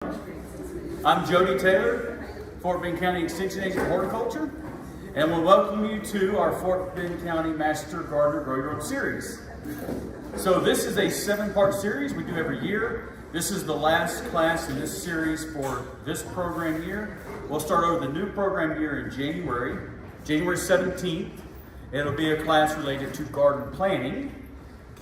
I'm Jody Taylor, Fort Bend County Extension Agent of Horticulture, and we'll welcome you to our Fort Bend County Master Gardener Grow Your Own series. So this is a 7-part series we do every year. This is the last class in this series for this program year. We'll start over the new program year in January 17th. It'll be a class related to garden planning.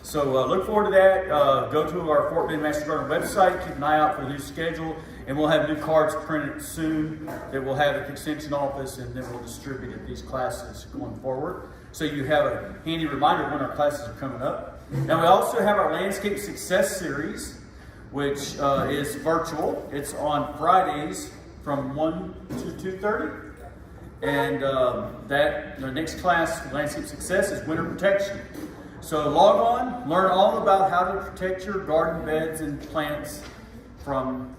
So look forward to that. Go to our Fort Bend Master Gardener website, keep an eye out for the new schedule, and we'll have new cards printed soon that we'll have at the Extension office, and then we'll distribute at these classes going forward. So you have a handy reminder of when our classes are coming up. Now we also have our Landscape Success Series, which is virtual. It's on Fridays from 1 to 2:30. And the next class, Landscape Success, is Winter Protection. So log on, learn all about how to protect your garden beds and plants from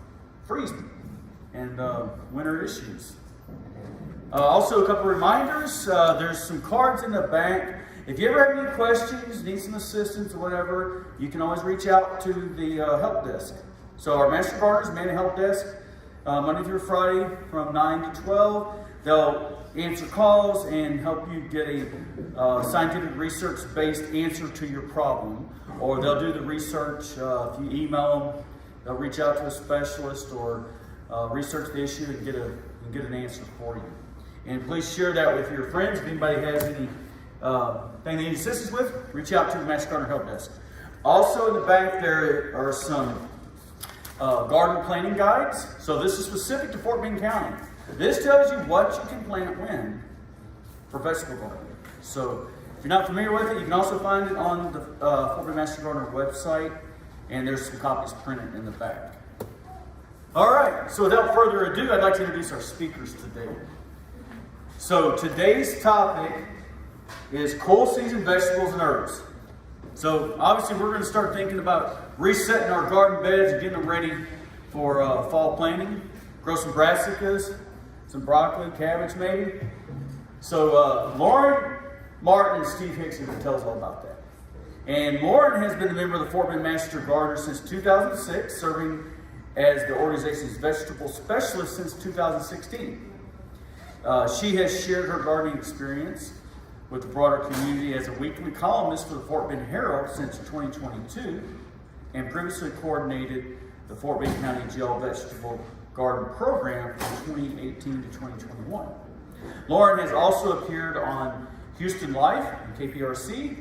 freezing and winter issues. Also, a couple reminders. There's some cards in the back. If you ever have any questions, need some assistance or whatever, you can always reach out to the help desk. So our Master Gardeners man help desk, Monday through Friday from 9 to 12. They'll answer calls and help you get a scientific research-based answer to your problem. Or they'll do the research. If you email them, they'll reach out to a specialist or research the issue and get an answer for you. And please share that with your friends. If anybody has any thing they need assistance with, reach out to the Master Gardener Help Desk. Also in the back there are some garden planting guides. So this is specific to Fort Bend County. This tells you what you can plant when for vegetable gardening. So if you're not familiar with it, you can also find it on the Fort Bend Master Gardener website, and there's some copies printed in the back. All right, so without further ado, I'd like to introduce our speakers today. So today's topic is cool season vegetables and herbs. So obviously we're going to start thinking about resetting our garden beds and getting them ready for fall planting. Grow some brassicas, some broccoli, cabbage maybe. So Lauren Martin and Steve Hicks are going to tell us all about that. And Lauren has been a member of the Fort Bend Master Gardener since 2006, serving as the organization's vegetable specialist since 2016. She has shared her gardening experience with the broader community as a weekly columnist for the Fort Bend Herald since 2022, and previously coordinated the Fort Bend County Gel Vegetable Garden Program from 2018 to 2021. Lauren has also appeared on Houston Life and KPRC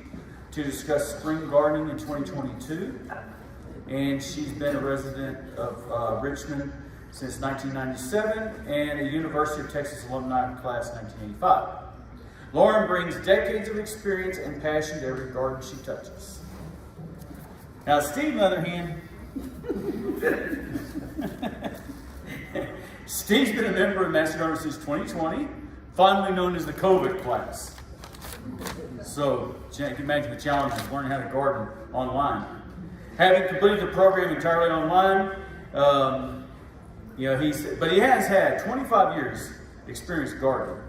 to discuss spring gardening in 2022, and she's been a resident of Richmond since 1997 and a University of Texas alumni class 1985. Lauren brings decades of experience and passion to every garden she touches. Now Steve, on the other hand, Steve's been a member of Master Gardener since 2020, fondly known as the COVID class. So you can imagine the challenge of learning how to garden online. Having completed the program entirely online, but he has had 25 years experience gardening,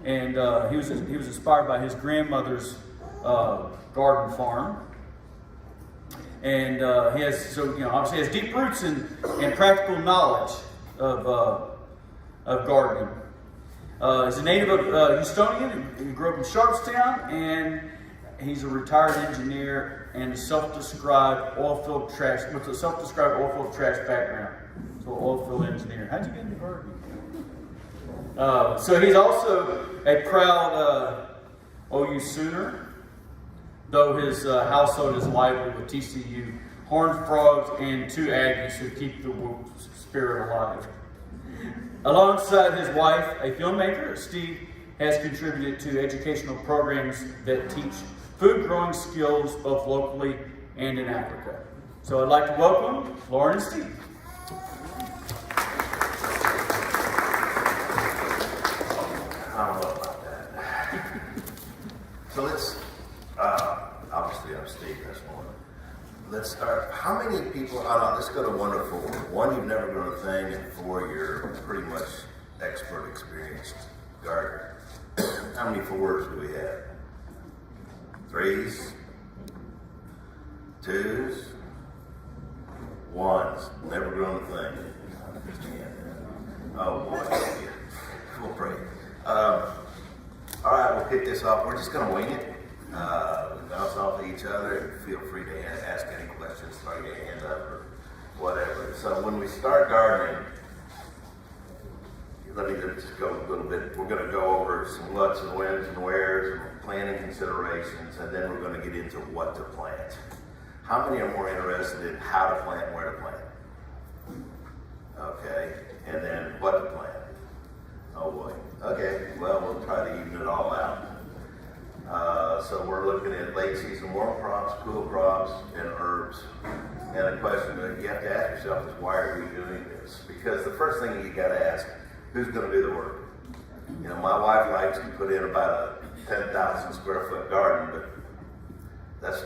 and he was inspired by his grandmother's garden farm. And he has, obviously has deep roots in practical knowledge of gardening. He's a native of Houstonian. He grew up in Sharpstown, and he's a retired engineer and a self-described oil-filled trash background. So oil-filled engineer. How'd you get into gardening? So he's also a proud OU Sooner, though his household is lively with TCU Horned Frogs and 2 Aggies who keep the Whoop spirit alive. Alongside his wife, a filmmaker, Steve has contributed to educational programs that teach food growing skills both locally and in Africa. So I'd like to welcome Lauren and Steve. I don't know about that. So let's, obviously I'm Steve, that's one. Let's start, how many people, let's go to 1 to 4. 1, you've never grown a thing, and 4, you're pretty much expert, experienced gardener. How many 4s do we have? 3s? 2s? Ones. Never grown a thing. Oh boy. Yeah. We'll pray. All right, we'll kick this off. We're just going to wing it. Bounce off of each other and feel free to ask any questions, throw your hand up or whatever. So when we start gardening, let me just go a little bit. We're going to go over some whats and whens and wheres and planting considerations, and then we're going to get into what to plant. How many are more interested in how to plant and where to plant? Okay, and then what to plant? Oh boy. Okay, well, we'll try to even it all out. So we're looking at late season warm crops, cool crops, and herbs. And the question that you have to ask yourself is, why are we doing this? Because the first thing you got to ask, who's going to do the work? You know, my wife likes to put in about a 10,000 square foot garden, but that's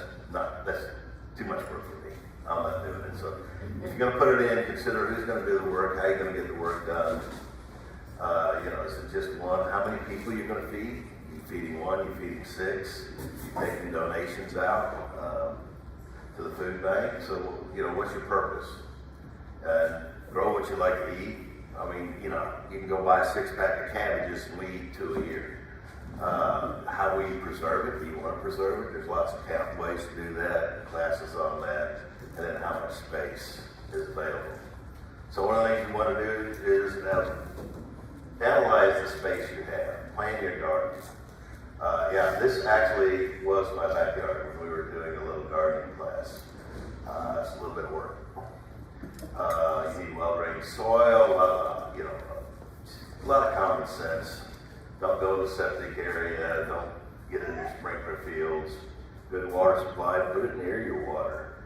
too much work for me. I'm not doing it. So if you're going to put it in, consider who's going to do the work, how you're going to get the work done. You know, is it just one? How many people you're going to feed? You feeding one? You feeding six? You taking donations out to the food bank? So you know, what's your purpose? Grow what you like to eat. I mean, you know, you can go buy a 6-pack of cabbages and we eat 2 a year. How do we preserve it? Do you want to preserve it? There's lots of ways to do that, classes on that, and then how much space is available. So one of the things you want to do is analyze the space you have. Plan your garden. Yeah, this actually was my backyard when we were doing a little gardening class. It's a little bit of work. You need well-drained soil, you know, a lot of common sense. Don't go to the septic area. Don't get in your sprinkler fields. Good water supply. Put it near your water.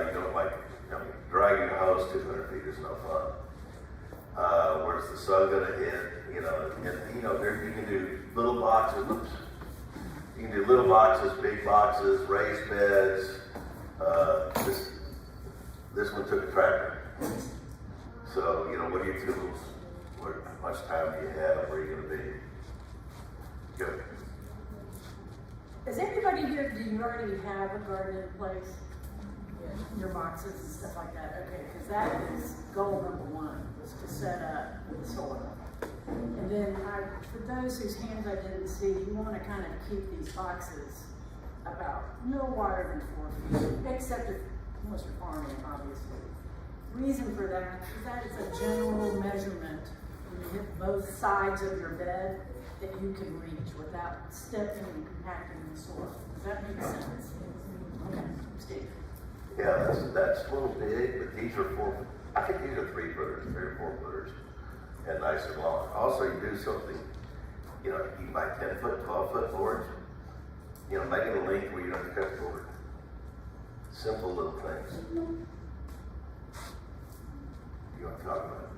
You don't like, you know, dragging a hose 200 feet is no fun. Where's the sun going to hit? You know, and you know, there you can do little boxes. Oops. You can do little boxes, big boxes, raised beds. This one took a tractor. So, you know, what are your tools? How much time do you have? Where are you going to be? Good. Is anybody here, do you already have a garden in place? Your boxes and stuff like that? Okay, because that is goal number one, was to set up the soil. And then for those whose hands I didn't see, you want to kind of keep these boxes about no wider than 4 feet, except if unless you're farming, obviously. Reason for that is that it's a general measurement when you hit both sides of your bed that you can reach without stepping and compacting the soil. Does that make sense? Okay, Steve. Yeah, that's a little big, but these are 4. I think these are 3-footers, 3 or 4 footers, and nice and long. Also, you do something. You know, you can buy 10-foot, 12-foot boards. You know, make it a length where you don't have to cut the board. Simple little things. You want to talk about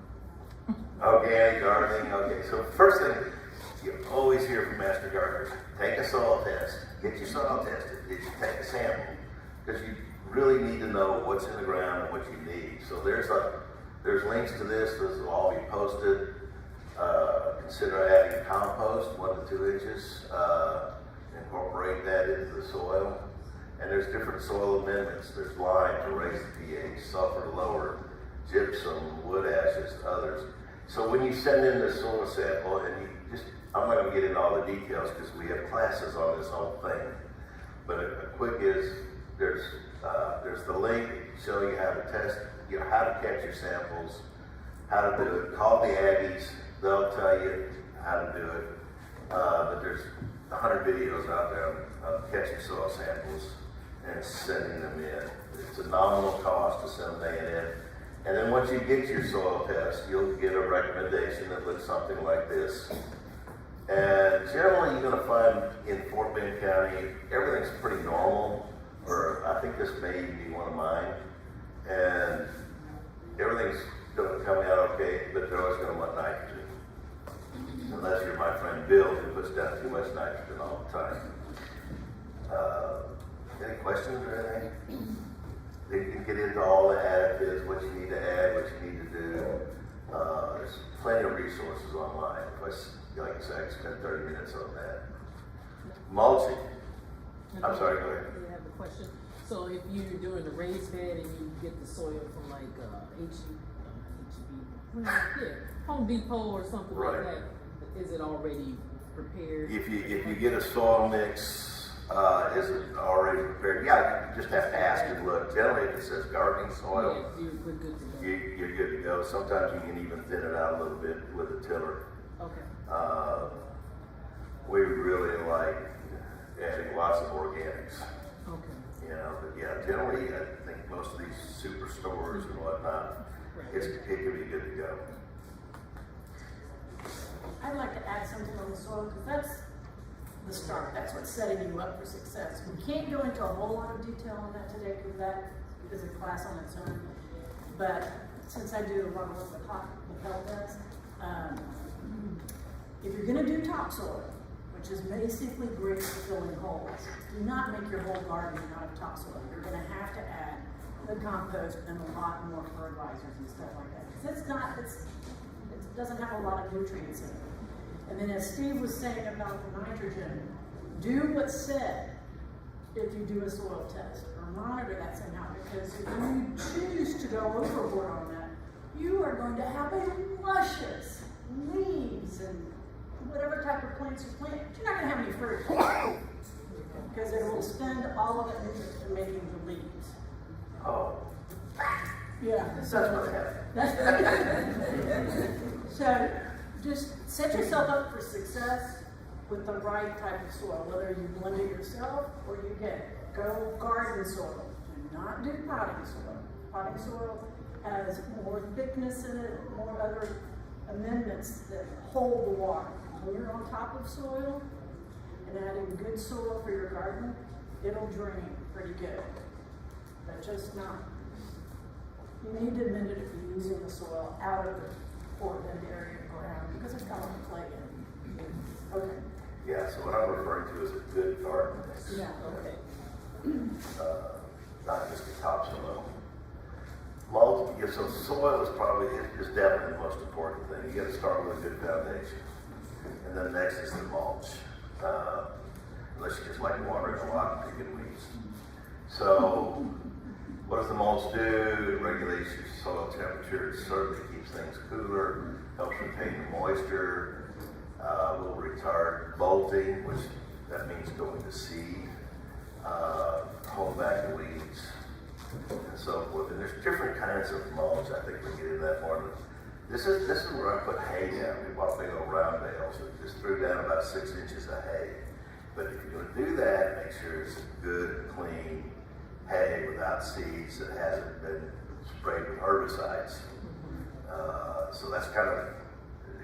it? Organic gardening. Okay, so first thing you always hear from master gardeners: take a soil test. Get your soil tested. Take a sample, because you really need to know what's in the ground and what you need. So there's links to this. Those will all be posted. Consider adding compost, 1 to 2 inches. Incorporate that into the soil. And there's different soil amendments. There's lime to raise the pH, sulfur to lower, gypsum, wood ashes, others. So when you send in the soil sample, and you just, I'm not going to get into all the details because we have classes on this whole thing. But a quick is, there's the link to show you how to test, you know, how to catch your samples, how to do it. Call the Aggies, they'll tell you how to do it. But there's 100 videos out there of catching soil samples and sending them in. It's a nominal cost to send them in. And then once you get your soil test, you'll get a recommendation that looks something like this. And generally you're going to find in Fort Bend County, everything's pretty normal, or I think this may even be one of mine. And everything's going to come out okay, but they're always going to want nitrogen. Unless you're my friend Bill, who puts down too much nitrogen all the time. Any questions or anything? You can get into all the additives, what you need to add, what you need to do. There's plenty of resources online. Like I said, I spent 30 minutes on that. Mulching. I'm sorry, go ahead. You have a question? So if you're doing a raised bed and you get the soil from like Home Depot or something like Right. that, is it already prepared? If you get a soil mix, is it already prepared? Yeah, you just have to ask and look. Generally, if it says gardening soil, Yeah, we're good to go. you're good to go. Sometimes you can even thin it out a little bit with a tiller. Okay. We really like adding lots of organics. Okay. You know, but yeah, generally, I think most of these superstores and whatnot, it can be good to go. I'd like to add something on the soil, because that's the start, that's what's setting you up for success. We can't go into a whole lot of detail on that today, because that is a class on its own. But since I do a lot of work with health does, if you're gonna do topsoil, which is basically great for filling holes, do not make your whole garden out of topsoil. You're gonna have to add the compost and a lot more fertilizers and stuff like that. Because it doesn't have a lot of nutrients in it. And then as Steve was saying about the nitrogen, do what's said if you do a soil test, or monitor that somehow, because if you choose to go overboard on that, you are going to have a luscious leaves and whatever type of plants you plant, but you're not going to have any fruit. Because it will spend all of that nutrients in making the leaves. Oh, Yeah. that's what happened. So just set yourself up for success with the right type of soil, whether you blend it yourself or you go garden soil. Do not do potting soil. Potting soil has more thickness in it, more other amendments that hold the water. When you're on top of soil and adding good soil for your garden, it'll drain pretty good. But just not. You need to amend it if you're using the soil out of the Portland area ground, because it's got a lot of clay in it. Okay. Yeah, so what I'm referring to is a good garden mix. Yeah, okay. Not just the topsoil. Mulch, yeah, so soil is definitely the most important thing. You got to start with a good foundation. And then next is the mulch. Unless you just like watering a lot and picking weeds. So, what does the mulch do? It regulates your soil temperature. It certainly keeps things cooler, helps retain the moisture, will retard bolting, which that means going to seed, hold back the weeds, and so forth. And there's different kinds of mulch. I think we'll get into that more. This is where I put hay down. We bought big old round bales and just threw down about 6 inches of hay. But if you're going to do that, make sure it's good, clean hay without seeds that hasn't been sprayed with herbicides. So that's kind of,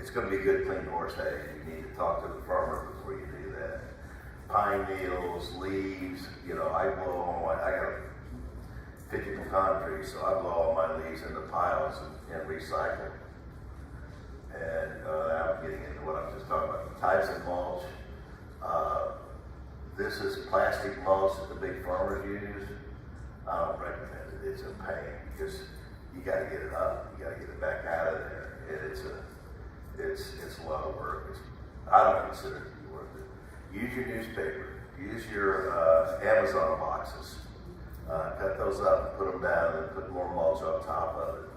it's going to be good, clean horse hay. You need to talk to the farmer before you do that. Pine needles, leaves, you know, I got 50 pecan trees, so I blow all my leaves into piles and recycle. And now I'm getting into what I'm just talking about, the types of mulch. This is plastic mulch that the big farmers use. I don't recommend it. It's a pain because you got to get it up, you got to get it back out of there, and it's a lot of work. I don't consider it to be worth it. Use your newspaper. Use your Amazon boxes. Cut those up, put them down, and put more mulch on top of it.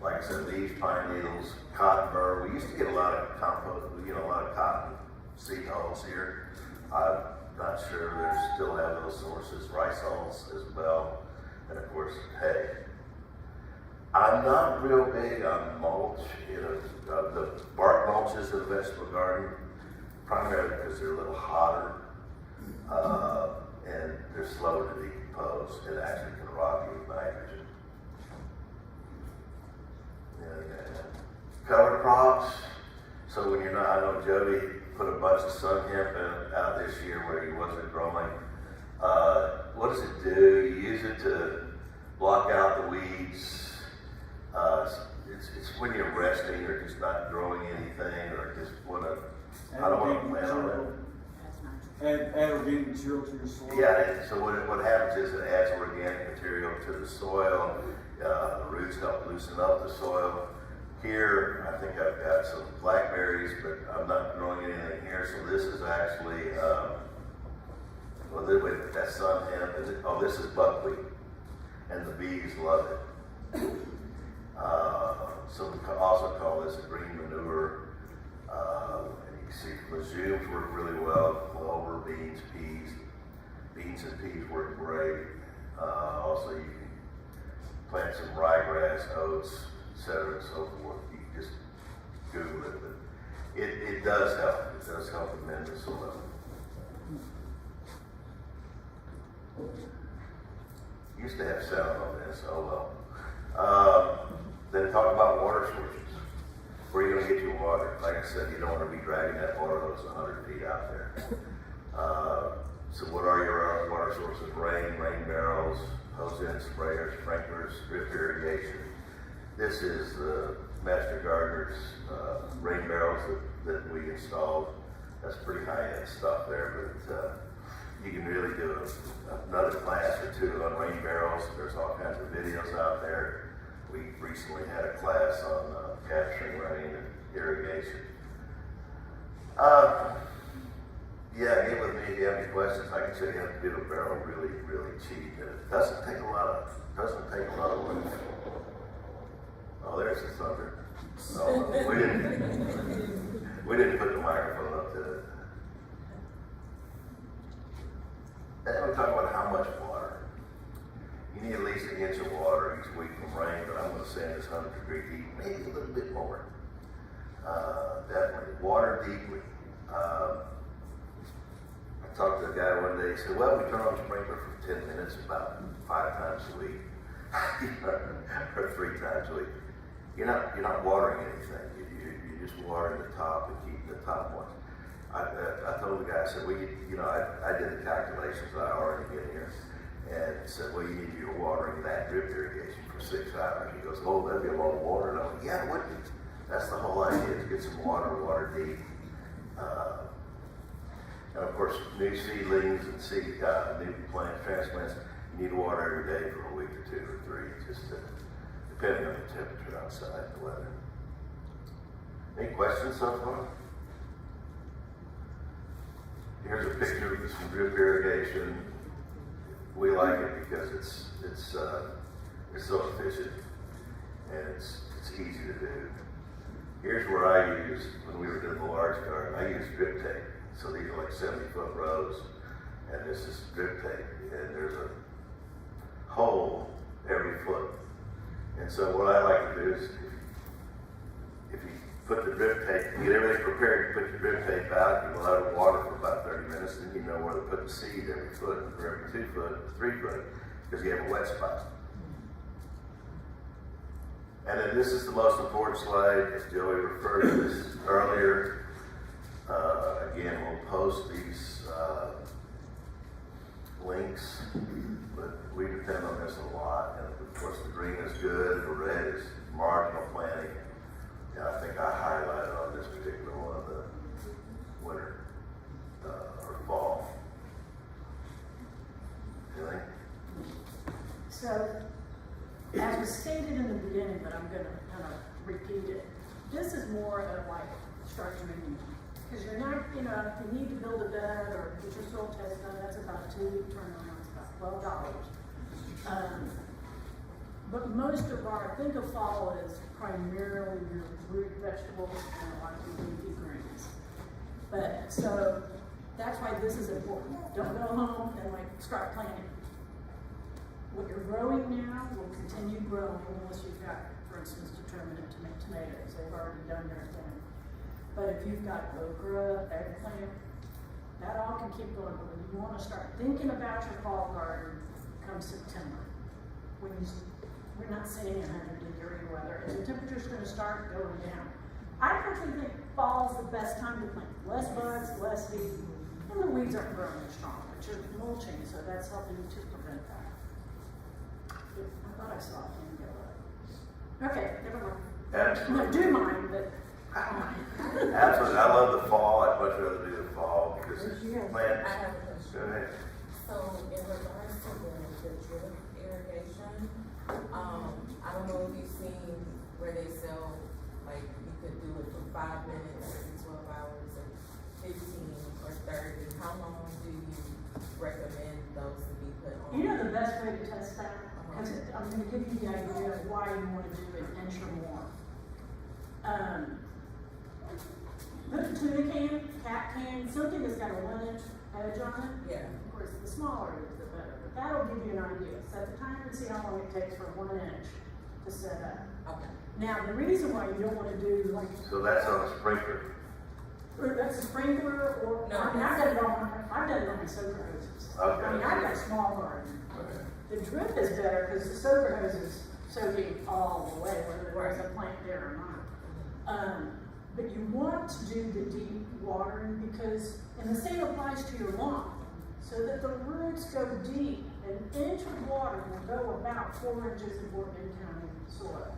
Like I said, leaves, pine needles, cotton burr. We used to get a lot of compost, a lot of cotton seed hulls here. I'm not sure they still have those sources. Rice hulls as well, and of course hay. I'm not real big on mulch. The bark mulches in the vegetable garden, primarily because they're a little hotter and they're slower to decompose. It actually can rob you of nitrogen. Cover crops. So when you're not, I know Jody put a bunch of sun hemp out this year where he wasn't growing. What does it do? You use it to block out the weeds. It's when you're resting or just not growing anything or just want to, I don't want to plant on it. Add organic material to your soil. Yeah, so what happens is it adds organic material to the soil. The roots help loosen up the soil. Here, I think I've got some blackberries, but I'm not growing anything here. So this is actually well, wait, that's sun hemp. Oh, this is buckwheat, and the bees love it. So we also call this a green manure. And you can see legumes work really well. Clover, beans, peas. Beans and peas work great. Also, you can plant some ryegrass, oats, etc., and so forth. You can just Google it, but it does help. It does help amend the soil. Used to have sound on this. Oh well. Then talk about water sources. Where are you going to get your water? Like I said, you don't want to be dragging that water hose 100 feet out there. So what are your water sources? Rain barrels, hose-in sprayers, sprinklers, drip irrigation. This is the Master Gardener's rain barrels that we installed. That's pretty high-end stuff there, but you can really do another class or two on rain barrels. There's all kinds of videos out there. We recently had a class on capturing rain and irrigation. Yeah, get with me if you have any questions. I can show you how to build a barrel really, really cheap. And it doesn't take a lot of wood. Oh, there's the thunder. Oh, we didn't put the microphone up to it. And then we talk about how much water. You need at least an inch of water each week from rain, but I'm going to say in this 100-degree heat, maybe a little bit more. Definitely. Water deeply. I talked to a guy one day, he said, well, we turn on the sprinkler for 10 minutes about 5 times a week, or 3 times a week. You're not watering anything. You're just watering the top and keeping the top moist. I told the guy, I said, well, I did the calculations that I already get here, and said, well, you need to be watering that drip irrigation for 6 hours. He goes, oh, that'd be a lot of water. And I'm like, yeah, it would be. That's the whole idea, is get some water deep. And of course, new seedlings and new plant transplants, you need water every day for a week or 2 or 3, just depending on the temperature outside, the weather. Any questions so far? Here's a picture of some drip irrigation. We like it because it's so efficient and it's easy to do. Here's where I use, when we were doing the large garden, I use drip tape. So these are like 70-foot rows, and this is drip tape, and there's a hole every foot. And so what I like to do is, if you put the drip tape, you get everything prepared, you put your drip tape out, you will let it water for about 30 minutes, then you know where to put the seed every foot, or every 2 foot, 3 foot, because you have a wet spot. And then this is the most important slide, as Joey referred to this earlier. Again, we'll post these links, but we depend on this a lot. And of course, the green is good, the red is marginal planting. And I think I highlighted on this particular one the winter or fall. Anything? So, as was stated in the beginning, but I'm going to kind of repeat it, this is more of like structuring. Because you're not, if you need to build a bed or get your soil test done, that's about a 2-week turnaround. It's about $12. But most of think of fall as primarily your root vegetables and a lot of your leafy greens. But so that's why this is important. Don't go home and start planting. What you're growing now will continue growing unless you've got, for instance, determinate tomatoes. They've already done their thing. But if you've got okra, eggplant, that all can keep going. But when you want to start thinking about your fall garden, come September. We're not saying 100-degree weather, and the temperature's going to start going down. I personally think fall's the best time to plant. Less bugs, less weeds, and the weeds aren't growing as strong, but you're mulching, so that's helping to prevent that. I thought I saw a hand go up. Okay, never mind. Absolutely. No, do mind, but. Absolutely. I love the fall. I'd much rather do the fall because it's plants. I have a question. Go ahead. So in regards to the drip irrigation, I don't know if you've seen where they sell, you could do it for 5 minutes, every 12 hours, or 15 or 30. How long do you recommend those to be put on? You know the best way to test that? Because I'm gonna give you the idea of why you wanna do an inch or more. Put a tuna can, cat can, something that's got a 1 inch edge on it. Yeah. Of course, the smaller it is, the better, but that'll give you an idea. Set the timer and see how long it takes for 1 inch to set up. Okay. Now, the reason why you don't wanna do like, So that's on a sprinkler. or that's a sprinkler, or, No. I mean, I've done it on my soaker hoses. Okay. I mean, I've got a small garden. Okay. The drip is better because the soaker hose is soaking all the way, whether there's a Right. plant there or not. But you want to do the deep watering because, and the same applies to your lawn, so that the roots go deep. An inch of water will go about 4 inches in Fort Bend County soil.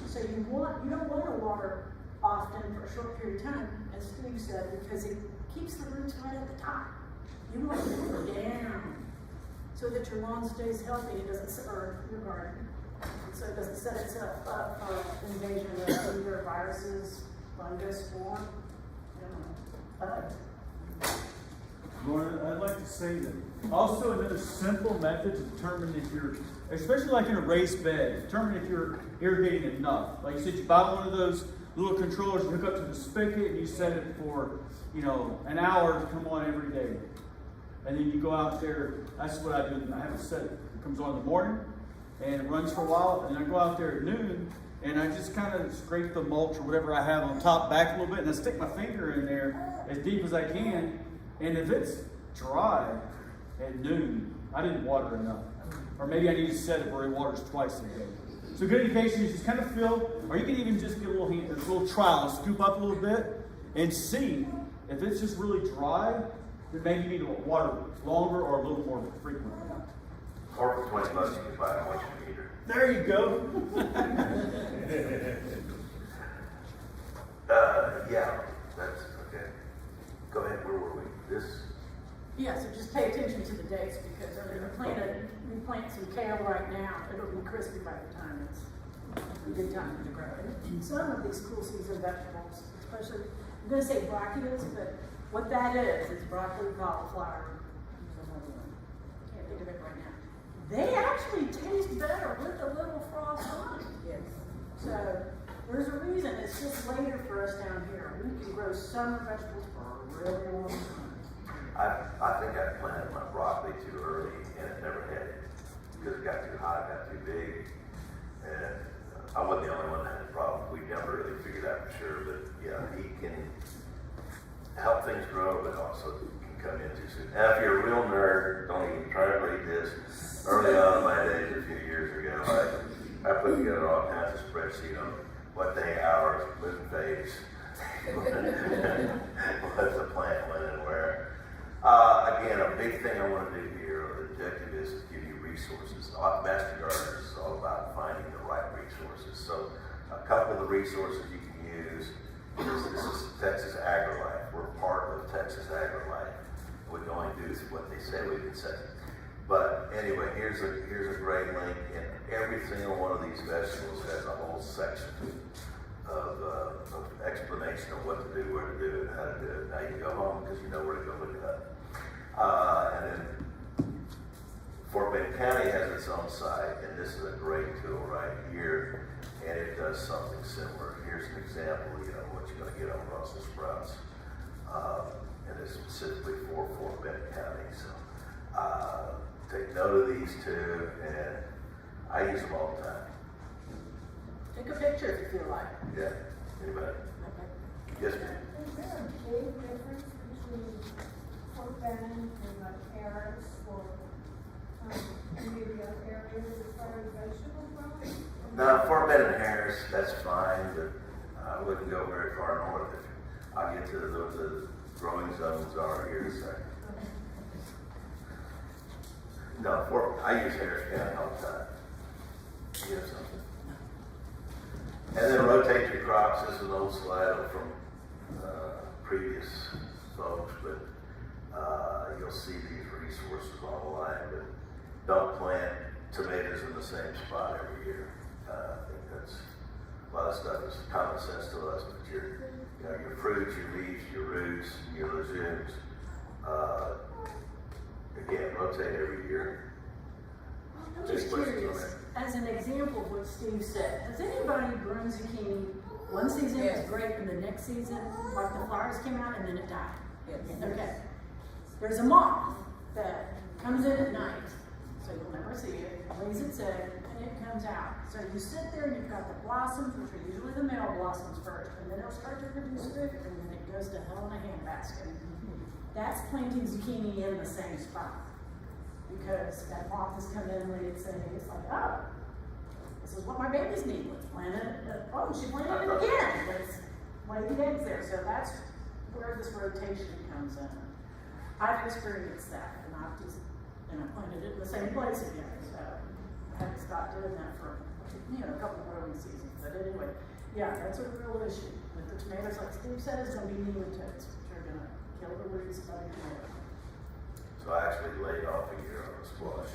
So you don't want to water often for a short period of time, as Steve said, because it keeps the roots right at the top. You want to go down so that your lawn stays healthy, it doesn't, or your garden, so it doesn't set itself up for invasion of either viruses, fungus, or, bugs. Lauren, I'd like to say that also another simple method to determine if you're, especially like in a raised bed, determine if you're irrigating enough. Like you said, you buy one of those little controllers, you hook up to the spigot, and you set it for, an hour to come on every day. And then you go out there, that's what I do. I have it set, it comes on in the morning, and it runs for a while, and I go out there at noon, and I just kind of scrape the mulch or whatever I have on top back a little bit, and I stick my finger in there as deep as I can. And if it's dry at noon, I didn't water enough. Or maybe I need to set it where it waters twice a day. So good indication is just kind of feel, or you can even just get a little trial, scoop up a little bit and see if it's just really dry, then maybe you need to water longer or a little more frequently. Or for $20 you can buy a moisture meter. There you go. Yeah, that's okay. Go ahead, where were we? This, Yeah, so just pay attention to the dates because we plant some kale right now. It'll be crispy by the time it's a good time to grow. And some of these cool season vegetables, especially, I'm going to say broccolis, but what that is broccoli, cauliflower. Can't think of it right now. They actually taste better with a little frost on it. Yes. So there's a reason. It's just later for us down here. We can grow summer vegetables for a really long time. I think I planted my broccoli too early and it never had it because it got too hot, it got too big. And I wasn't the only one that had a problem. We never really figured out for sure, but yeah, he can help things grow, but also can come in too soon. Now, if you're a real nerd, don't even try to read this. Early on in my days, a few years ago, I put together all kinds of spreadsheets on what day, hours, moon phase, what the plant went and where. Again, a big thing I want to do here, the objective is to give you resources. Master Gardeners is all about finding the right resources. So a couple of the resources you can use is this is Texas AgriLife. We're part of Texas AgriLife. We're going to do what they say we can say. But anyway, here's a great link, and every single one of these vegetables has a whole section of explanation of what to do, where to do it, how to do it. Now you can go home because you know where to go look it up. And then Fort Bend County has its own site, and this is a great tool right here, and it does something similar. Here's an example, what you're going to get on Brussels sprouts, and it's specifically for Fort Bend County. So take note of these two, and I use them all the time. Take a picture if you feel like. Yeah, anybody? Yes, ma'am. Is there a big difference between Fort Bend and like Harris or maybe other areas as far as vegetable growing? Now, Fort Bend and Harris, that's fine, but I wouldn't go very far north. I'll get to the growing zones are here in a second. No, I use Harris County all the time. You have something? And then rotate your crops. This is an old slide from previous folks, but you'll see these resources online. But don't plant tomatoes in the same spot every year. I think that's a lot of stuff is common sense to us, but your fruits, your leaves, your roots, your legumes, again, rotate every year. I'm Any just questions on curious, as an example of what Steve said, has anybody grown zucchini one season Yes. was great and the next season, like the flowers came out and then it died? Yes. Okay. There's a moth that comes in at night, so you'll never see it, lays its egg, and it comes out. So you sit there and you've got the blossoms, which are usually the male blossoms first, and then it'll start to produce fruit, and then it goes to hell in a handbasket. That's planting zucchini in the same spot. Because that moth has come in and laid its egg, it's like, oh, this is what my babies need. Let's plant it. Oh, she planted it again. Let's lay the eggs there. So that's where this rotation comes in. I've experienced that, and I planted it in the same place again. So I had to stop doing that for a couple of growing seasons. But anyway, yeah, that's a real issue. With the tomatoes, like Steve said, it's going to be nematodes, which are going to kill the roots of the tomato. So I actually laid off a year on the squash.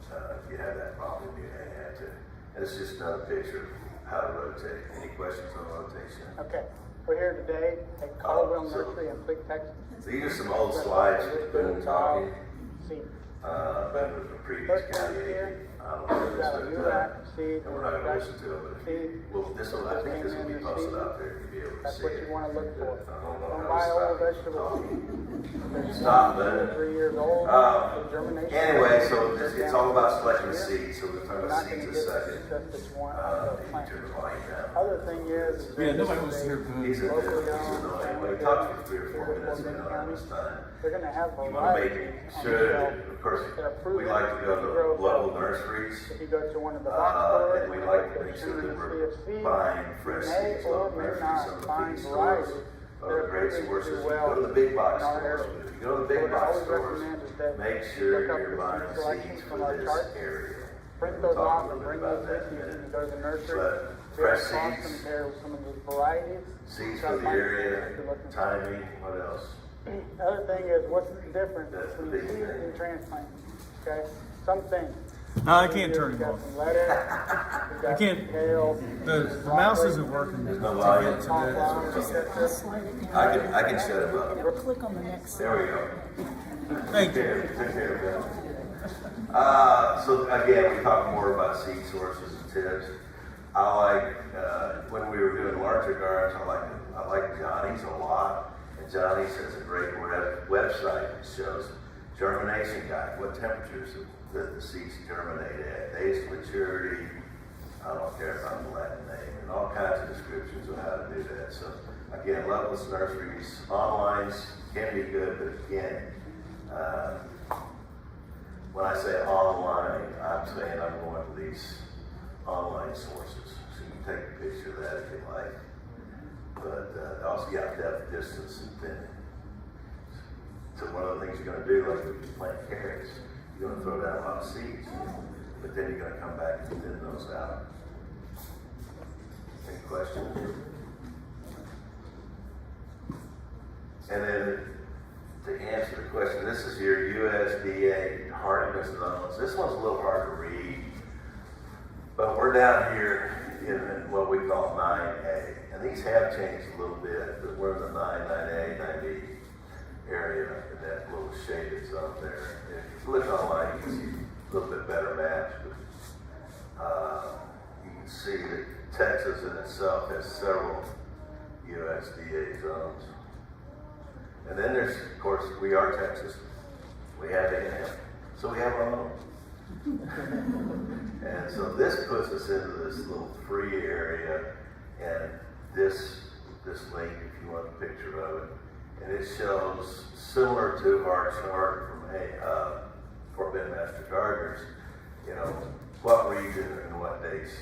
If you have that problem, you may have to. And it's just another picture of how to rotate. Any questions on rotation? Okay, we're here today at Caldwell Nursery in Fleet, Texas. These are some old slides with Boone talking. See, That was the previous county agent. I don't know if we've got a it's new been done. rack seed. And we're not gonna listen to it, but this will, I think this will be posted out there to be able to That's see what it. you wanna look for. I don't know Don't how buy to old stop vegetables. Stop that. 3 years old, Uh, germination. Anyway, so it's all about selecting seeds, so we're talking We're about not gonna seeds get a second. just this one You plant. turn the volume down. Other thing is. Yeah, nobody wants to hear Boone. These are the, Locally these are owned, the, family we talked for business, 3 or 4 minutes ago on this time. They're gonna have You wanna make varieties on the sure shelf that, of course, that are proven we like to go to to grow local healthy. nurseries. If you go to one of the box stores, And we like to make sure that we're buying fresh seeds, or local may nurseries, not some of the find feed stores, varieties are great that are sources. proven You to do go to well the big box in our stores, area. but if you go to the So big what I box always stores, recommend is that make you sure look up you're the buying seed selections seeds from for our this chart. area. Print We'll those talk off a and little bring bit about those that with in you a when minute. you go to the nursery. But Very fresh cross seeds, compare with some of the varieties. seeds Try for to the find area, what you're looking for. timing, what else? The other thing is what's the difference That's the between big seed thing. and transplant. Okay, some things. No, I can't turn We've him got off. some lettuce, we've got I can't. some kale, The mouse isn't working. There's no to volume. get to cauliflower, this. etc. Slide it down. I can shut it up. Click on the next There we go. Thank you. Take care of that. So again, we talk more about seed sources and tips. I like, when we were doing larger gardens, I like Johnny's a lot. And Johnny's has a great website that shows germination guide, what temperatures that the seeds germinate at, days of maturity, I don't care about the Latin name, and all kinds of descriptions of how to do that. So again, Loveless Nurseries, online can be good, but again, when I say online, I'm saying I'm going to these online sources. So you can take a picture of that if you like. But also you have depth, distance, and thinning. So one of the things you're going to do, like if you plant carrots, you're going to throw down a lot of seeds, but then you're going to come back and thin those out. Any questions? And then to answer the question, this is your USDA hardiness zones. This one's a little hard to read, but we're down here in what we call 9A. And these have changed a little bit, but we're in the 9A, 9B area in that little shaded zone there. If you look online, you can see a little bit better match. But, you can see that Texas in itself has several USDA zones. And then there's, of course, we are Texas. We have A&M. So we have our own. And so this puts us into this little free area, and this link, if you want a picture of it, and it shows, similar to our chart from Fort Bend Master Gardeners, you know, what region and what dates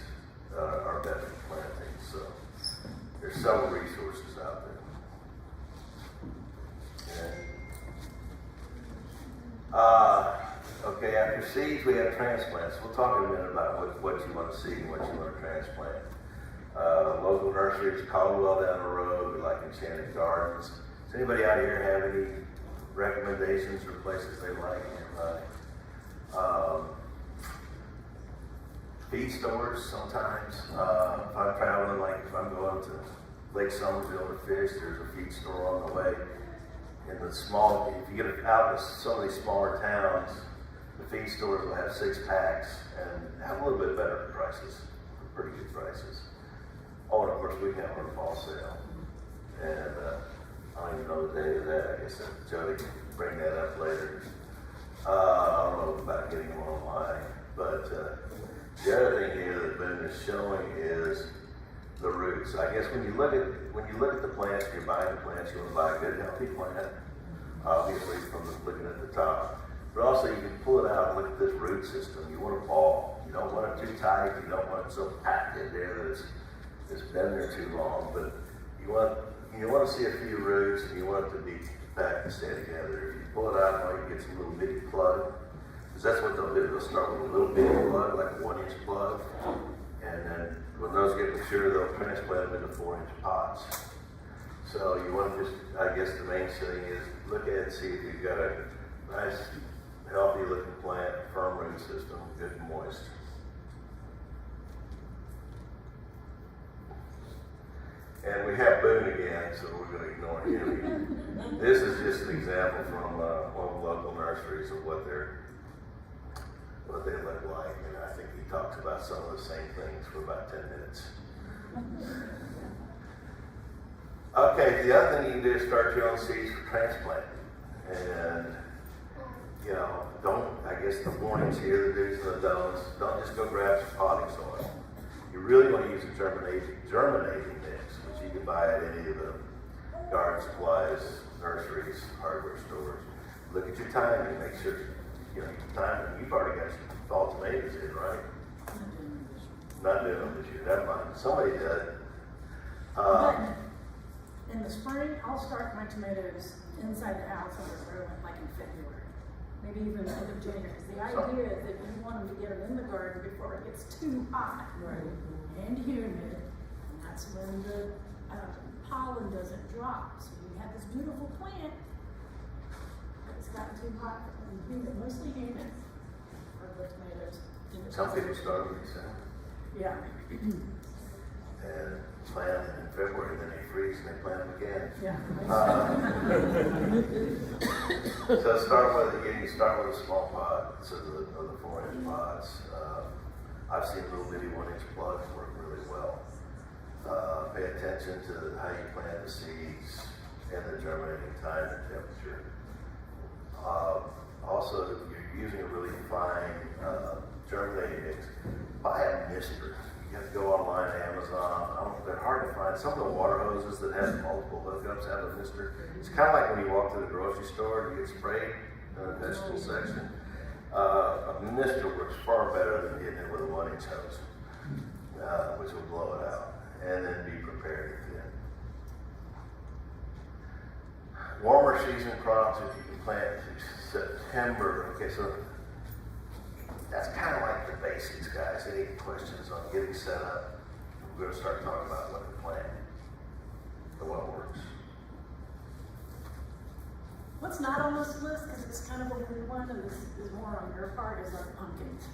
are best for planting. So there's several resources out there. Okay, after seeds, we have transplants. We'll talk in a minute about what you want to seed and what you want to transplant. Local nurseries, Caldwell down the road, we like Enchanted Gardens. Does anybody out here have any recommendations or places they like? Feed stores sometimes. If I'm traveling, like if I'm going to Lake Somerville to fish, there's a feed store on the way. in the small, if you get it out to some of these smaller towns, the feed stores will have 6 packs and have a little bit better prices, pretty good prices. Oh, and of course we have our fall sale. And I don't even know the day of that. I guess that Jody can bring that up later. I don't know about getting them online. But the other thing here that Ben is showing is the roots. I guess when you look at the plants, you're buying the plants, you want to buy a good healthy plant, obviously from looking at the top. But also you can pull it out and look at this root system. You want a ball. You don't want it too tight. You don't want it so packed in there that it's been there too long. But you want to see a few roots, and you want it to be packed and stay together. If you pull it out, you get some little bitty plug. Because that's what they'll do. They'll start with a little bitty plug, like a 1-inch plug. And then when those get mature, they'll transplant them into 4-inch pots. So you want to just, I guess the main thing is look at it and see if you've got a nice, healthy looking plant, firm root system, good and moist. And we have Boone again, so we're going to ignore him. This is just an example from one of the local nurseries of what they look like, and I think he talks about some of the same things for about 10 minutes. Okay, the other thing you can do is start your own seeds for transplant. And, you know, I guess the warnings here, the do's and the don'ts, don't just go grab some potting soil. You really want to use a germinating mix, which you can buy at any of the garden supplies, nurseries, hardware stores. Look at your timing, make sure you know your timing. You've already got some fall tomatoes in, right? Not doing them this year. Never mind. Somebody did. But in the spring, I'll start my tomatoes inside the house and grow them like in February, maybe even the end of January. Because the idea is that you want them to get them in the garden before it gets too hot and humid, and that's when the pollen doesn't drop. So you have this beautiful plant, but it's gotten too hot and humid, mostly humid for the tomatoes. Some people start with these, Yeah. and plant them in February, then they freeze and they plant them again. Yeah. So start with a small pot, so the 4-inch pots. I've seen little bitty 1-inch plugs work really well. Pay attention to how you plant the seeds and the germinating time and temperature. Also, if you're using a really fine germinating mix, buy a mister. You have to go online to Amazon. They're hard to find. Some of the water hoses that have multiple hookups have a mister. It's kind of like when you walk to the grocery store and you get sprayed in the vegetable section. A mister works far better than hitting it with a 1-inch hose, which will blow it out. And then be prepared again. Warmer season crops, if you can plant September. Okay, so that's kind of like the basics, guys. Any questions on getting set up? We're going to start talking about what to plant and what works. What's not on this list, because it's kind of a weird one, and this is more on your part, is our pumpkins.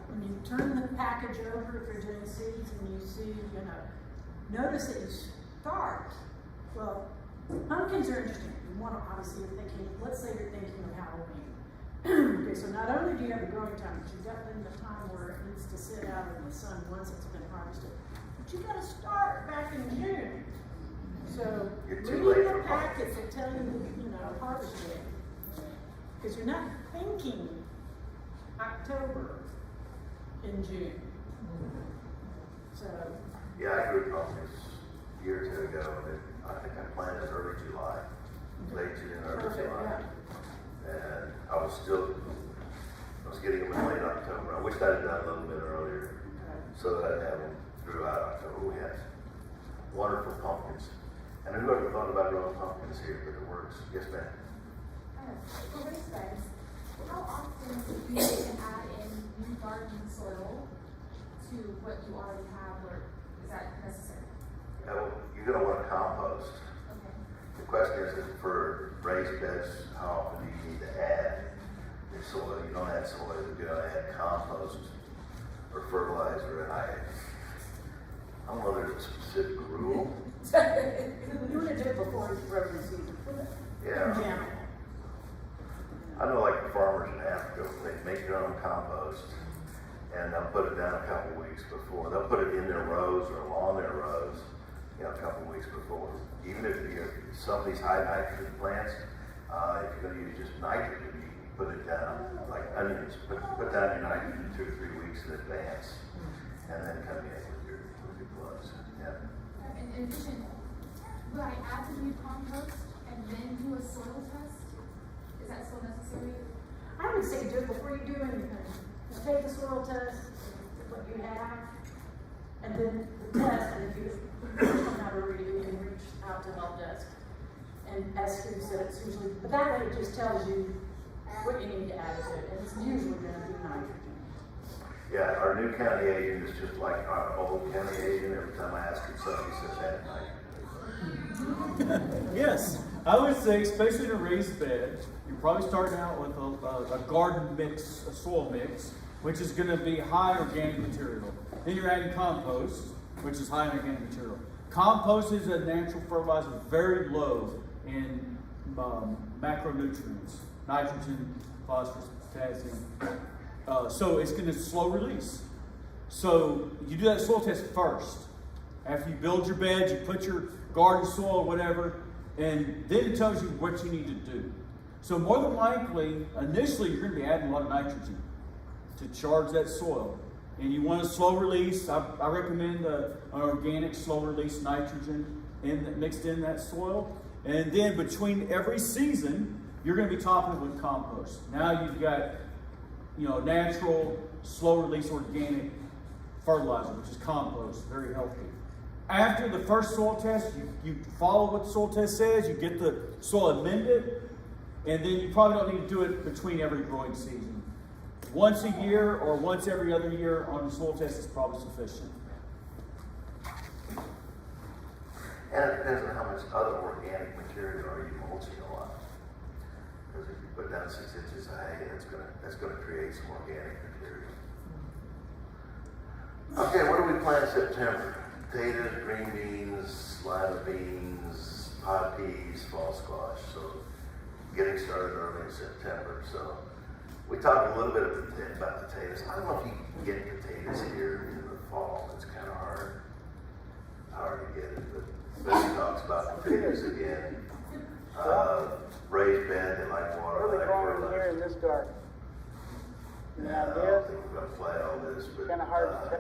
When you turn the package over if you're doing seeds and you see, notice that you start. Well, pumpkins are interesting. You want to obviously, let's say you're thinking of Halloween. Okay, so not only do you have the growing time, but you've got then the time where it needs to sit out in the sun once it's been harvested. But you got to start back in June. So read the packets that tell you, harvest date. Because you're not thinking October in June. So. Yeah, I grew pumpkins a year or two ago, and I think I planted early July, late June, early July. Yeah. And I was getting them in late October. I wish I'd done a little bit earlier, so that I'd have them throughout October. We had wonderful pumpkins. And who ever thought about growing pumpkins here, but it works. Yes, ma'am. For raised beds, how often do you add in new garden soil to what you already have, or is that necessary? You're going to want to compost. Okay. The question is for raised beds, how often do you need to add the soil? You don't add soil, you're going to add compost or fertilizer. And I don't know if there's a specific rule, You want to do it before it's growing season. Yeah. In general. I know like the farmers in Africa, they make their own compost and they'll put it down a couple weeks before. They'll put it in their rows or along their rows, a couple weeks before. Even if some of these high nitrogen plants, if you're going to use just nitrogen, you can put it down, like onions, put down your nitrogen 2 or 3 weeks in advance and then come in with your plugs. Yeah. In addition, would I add the new compost and then do a soil test? Is that still necessary? I would say do it before you do anything. Just take the soil test, what you have, and then the test, and if you don't have a reading, you can reach out to help desk. And as Steve said, it's usually, but that way it just tells you what you need to add to it, and it's usually gonna be nitrogen. Yeah, our new county agent is just like our old county agent. Every time I ask him something, he says that nitrogen. Yes, I would say, especially in a raised bed, you're probably starting out with a garden mix, a soil mix, which is going to be high organic material. Then you're adding compost, which is high organic material. Compost is a natural fertilizer, very low in macronutrients, nitrogen, phosphorus, potassium. So it's going to slow release. So you do that soil test first. After you build your bed, you put your garden soil, whatever, and then it tells you what you need to do. So more than likely, initially you're going to be adding a lot of nitrogen to charge that soil. And you want a slow release. I recommend an organic slow release nitrogen mixed in that soil. And then between every season, you're going to be topping it with compost. Now you've got, natural, slow release organic fertilizer, which is compost, very healthy. After the first soil test, you follow what the soil test says, you get the soil amended, and then you probably don't need to do it between every growing season. Once a year or once every other year on the soil test is probably sufficient. And it depends on how much other organic material are you mulching a lot. Because if you put down 6 inches of hay, that's gonna create some organic material. Okay, what do we plant in September? Potatoes, green beans, lima beans, pod peas, fall squash. So getting started early in September. So we talked a little bit about potatoes. I don't know if you can get potatoes here in the fall. It's kind of hard to get it, but Betty talks about potatoes again. Raised bed, they like water, Really like growing fertilizer. here in this garden. Yeah, Now I don't this, think we're gonna play all this, but kinda hard to say.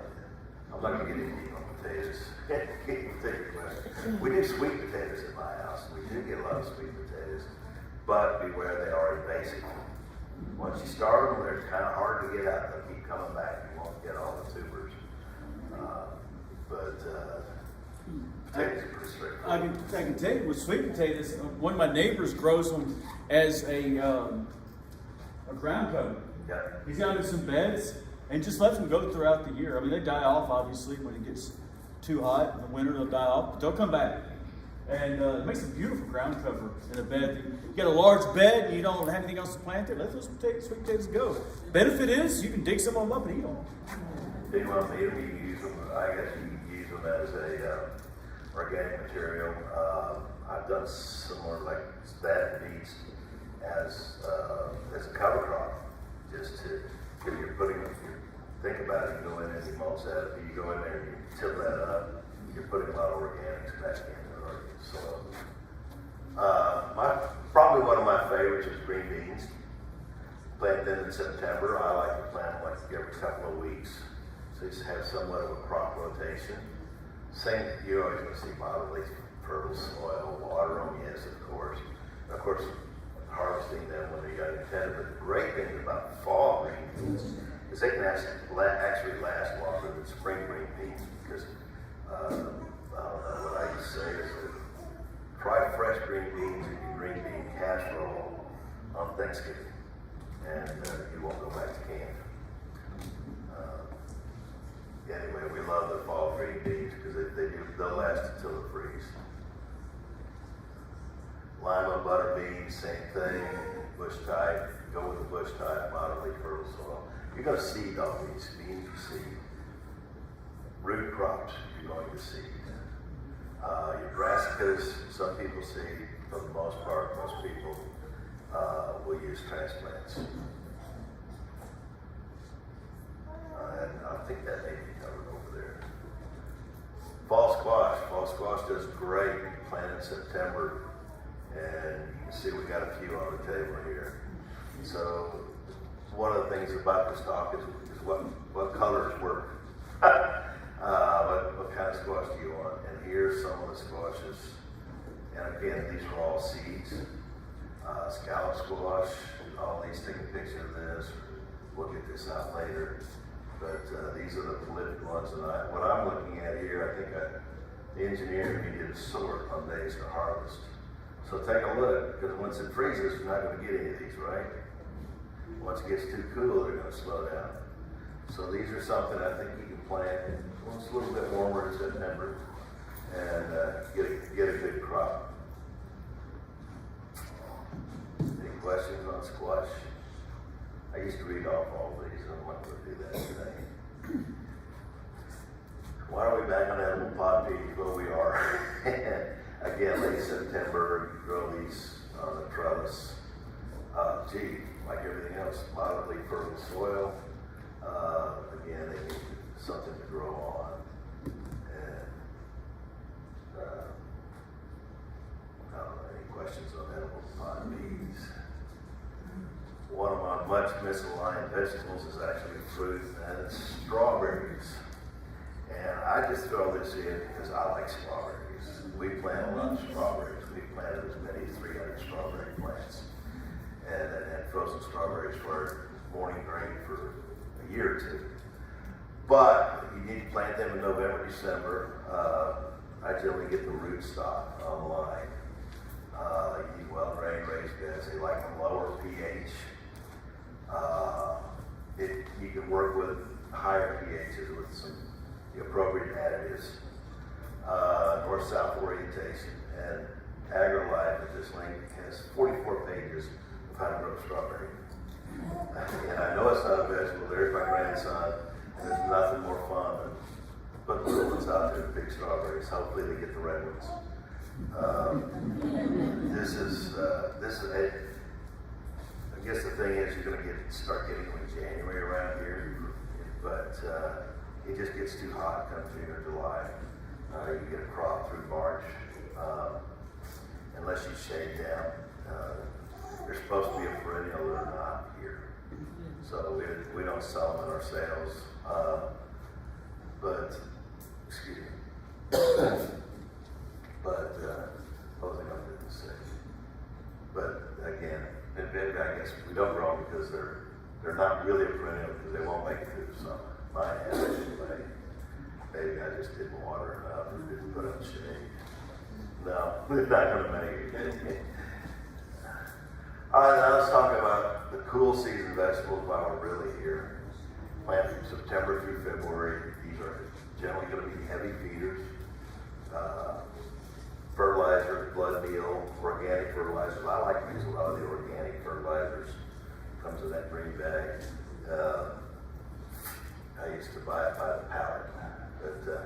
I'm not gonna get any deep on potatoes. We do sweet potatoes at my house. We do get a lot of sweet potatoes, but beware, they are invasive. Once you start them, they're kind of hard to get out. They'll keep coming back. You won't get all the tubers. Potatoes are pretty straightforward. I can tell you with sweet potatoes, one of my neighbors grows them as a ground cover. Yeah. He's got them in some beds and just lets them go throughout the year. I mean, they die off obviously when it gets too hot in the winter. They'll die off, but they'll come back. And it makes a beautiful ground cover in a bed. You get a large bed and you don't have anything else to plant there, let those sweet potatoes go. Benefit is you can dig some of them up and eat them. Do you want to eat them? You can use them. I guess you can use them as a organic material. I've done similar like that beets as a cover crop. Just to, if you're putting, if you think about it, you go in and you mulch that, you go in there and you till that up, you're putting a lot of organics back in the soil. Probably one of my favorites is green beans. Plant them in September. I like to plant them like every couple of weeks. So you have somewhat of a crop rotation. Same, you're always going to see moderately fertile soil, water them, yes, of course. Of course, harvesting them when they got intended. But the great thing about fall green beans is they can actually last longer than spring green beans because I don't know what I used to say is that try fresh green beans in your green bean casserole on Thanksgiving, and you won't go back to canned. Anyway, we love the fall green beans because they'll last until the freeze. Lima, butter beans, same thing. Bush type, go with the bush type, moderately fertile soil. You're going to seed all these beans you seed. Root crops you're going to seed. Your brassicas, some people see, for the most part, most people will use transplants. And I think that may be covered over there. Fall squash does great. Planted in September, and you can see we got a few on the table here. So one of the things about this talk is what colors work. What kind of squash do you want? And here's some of the squashes. And again, these are all seeds. Scallop squash, all these, take a picture of this. We'll get this out later. But these are the prolific ones. And what I'm looking at here, I think the engineer needed a sort on days to harvest. So take a look, because once it freezes, you're not going to get any of these, right? Once it gets too cool, they're going to slow down. So these are something I think you can plant when it's a little bit warmer in September and get a good crop. Any questions on squash? I used to read off all these, and I'm not going to do that today. Why are we back on edible pod peas? Well, we are. Again, late September, you grow these on the trellis. Like everything else, moderately fertile soil. Again, they need something to grow on. And I don't know, any questions on edible pod peas? One of my much misaligned vegetables is actually fruit, and it's strawberries. And I just throw this in because I like strawberries. We plant a lot of strawberries. We planted as many as 300 strawberry plants. And had frozen strawberries for morning grain for a year or two. But you need to plant them in November, December. I generally get the rootstock online. You need well-drained raised beds. They like a lower pH. You can work with higher pHs with some appropriate additives. North-south orientation. And AgriLife at this link has 44 pages of how to grow strawberry. And I know it's not a vegetable. There's my grandson. And there's nothing more fun than putting the little ones out there to pick strawberries. Hopefully they get the red ones. I guess the thing is you're going to start getting them in January around here, but it just gets too hot come June or July. You get a crop through March, unless you shade down. They're supposed to be a perennial, they're not here. So we don't sell them in our sales. But, excuse me. But, what was I going to say? But again, I guess we don't grow them because they're not really a perennial because they won't make it through the summer. Mine has anyway. Maybe I just didn't water enough or didn't put up shade. No, we're not going to make it. All right, now let's talk about the cool season vegetables while we're really here. Plant from September through February. These are generally going to be heavy feeders. Fertilizer, blood meal, organic fertilizers. I like to use a lot of the organic fertilizers. Comes in that green bag. I used to buy it by the pallet. But you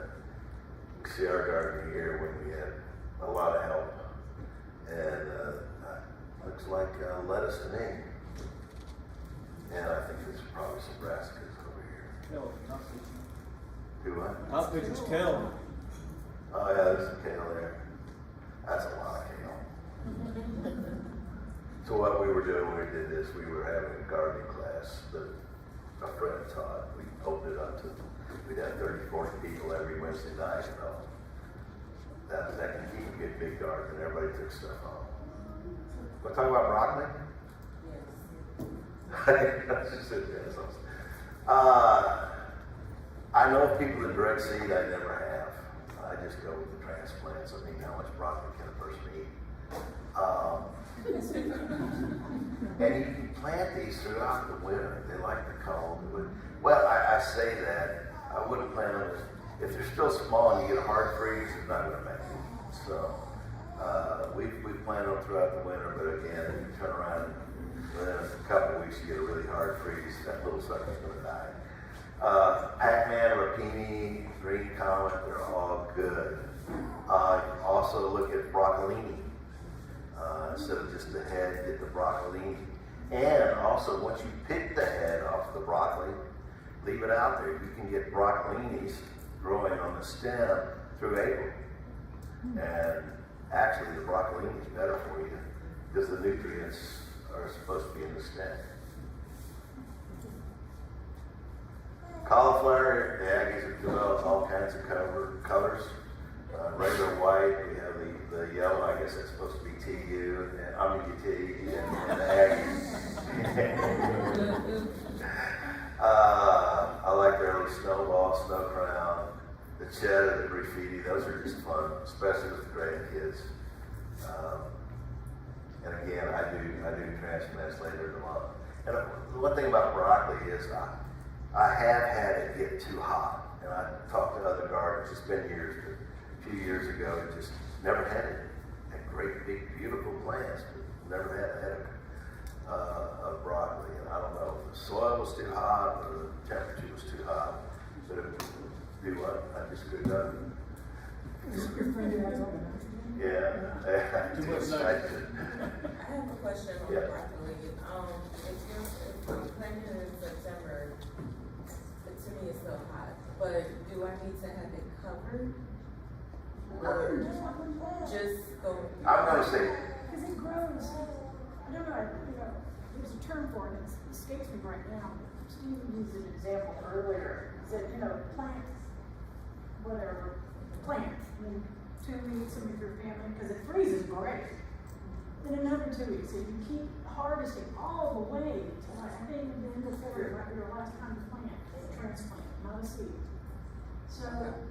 can see our garden here when we had a lot of help. And looks like lettuce to me. And I think there's probably some brassicas over here. Kale, not pitch. Do what? Not pitch, it's kale. Oh yeah, there's some kale there. That's a lot of kale. So what we were doing when we did this, we were having a gardening class that a friend taught. We opened it up to, we'd have 30, 40 people every Wednesday night, you know. That can keep a good big garden, and everybody took stuff home. Want to talk about broccoli? Yes. I know people that direct seed, I never have. I just go with the transplants. I mean, how much broccoli can a person eat? And you can plant these throughout the winter. They like the cold. Well, I say that. I wouldn't plant them. If they're still small and you get a hard freeze, it's not going to make it. So we plant them throughout the winter, but again, if you turn around within a couple of weeks, you get a really hard freeze, that little sucker's going to die. Pac-Man, rapini, green comet, they're all good. also look at broccolini. Instead of just the head, get the broccolini. And also, once you pick the head off the broccoli, leave it out there. You can get broccolinis growing on the stem through April. And actually, the broccolini is better for you because the nutrients are supposed to be in the stem. Cauliflower, the Aggies have developed all kinds of colors. Regular white, we have the yellow, I guess that's supposed to be TU, and UT, and the Aggies. I like the early snowball, snow crown, the cheddar, the graffiti, those are just fun, especially with the grandkids. And again, I do transplants later in the month. And the one thing about broccoli is I have had it get too hot. And I talked to other gardeners, it's been years, but a few years ago, it just never had it. Had great, big, beautiful plants, but never had a broccoli. And I don't know if the soil was too hot or the temperature was too hot, but it would do what? I just couldn't do it. Yeah. Too much I have a question on Yeah. broccoli. If you're planting in September, to me it's still hot, but do I need to have it covered? Or just go? I'm going to say, Because it grows, I don't know, there's a term for it, it escapes me right now. Steve used an example earlier, he said, plant, whatever, plant, in 2 weeks and with your family, because it freezes great. Then another 2 weeks, so you keep harvesting all the way to like, I think the end of February might be your last time to plant, as a transplant, not a seed. So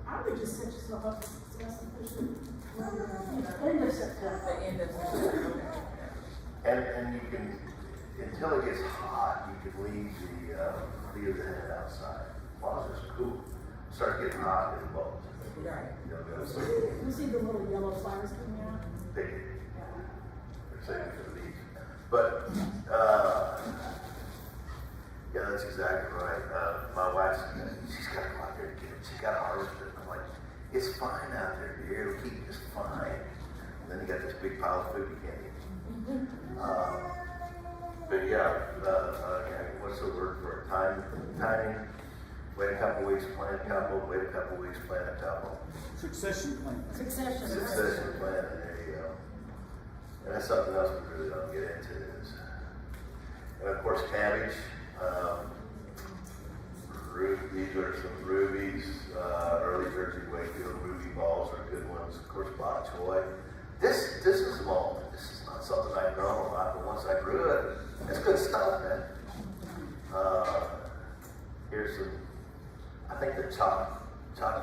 I would just set yourself up for success and push it, end of September. The end of September. and you can, until it gets hot, you can leave the head outside. As long as it's cool. Start getting hot, it bulbs. Right. You see the little yellow flowers coming out? Big. They're saving for the leaves. But, yeah, that's exactly right. My wife's, she's got to go out there and get it. She's got to harvest it. I'm like, it's fine out there, dear. It'll keep just fine. And then you got this big pile of food you can't eat. But yeah, what's the word for it? Timing. Wait a couple weeks, plant a couple. Wait a couple weeks, plant a couple. Succession plan. Succession. Succession planning, there you go. And that's something else we really don't get into is, and of course, cabbage. These are some rubies, early Jersey Wakefield ruby balls are good ones. Of course, bok choy. This is small. This is not something I've grown a lot, but once I grew it, it's good stuff, man. Here's some, I think the choc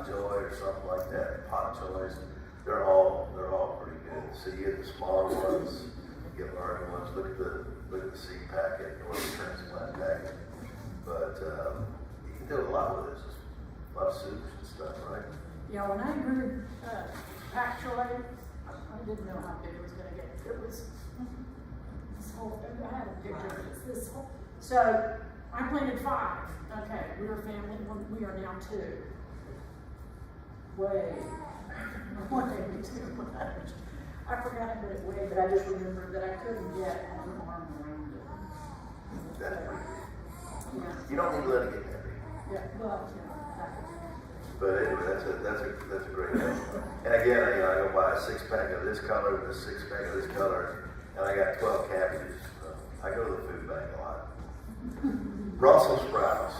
joy or something like that, pot choys. They're all pretty good. So you get the smaller ones, you get larger ones. Look at the seed packet or the transplant packet. But you can do a lot with this. A lot of soups and stuff, right? Yeah, when I grew pak choy, I didn't know how big it was going to get. It was this whole, I had a picture of it. It's this whole, so I planted 5. Okay, we were family, we are now 2. Way too much. I forgot what it weighed, but I just remembered that I couldn't get an arm around it. That's pretty good. Yeah, You don't need to let it get that big. yeah, well, But anyway, that's a great thing. And again, I go buy a 6-pack of this color and a 6-pack of this color, and I got 12 cabbages. I go to the food bank a lot. Brussels sprouts,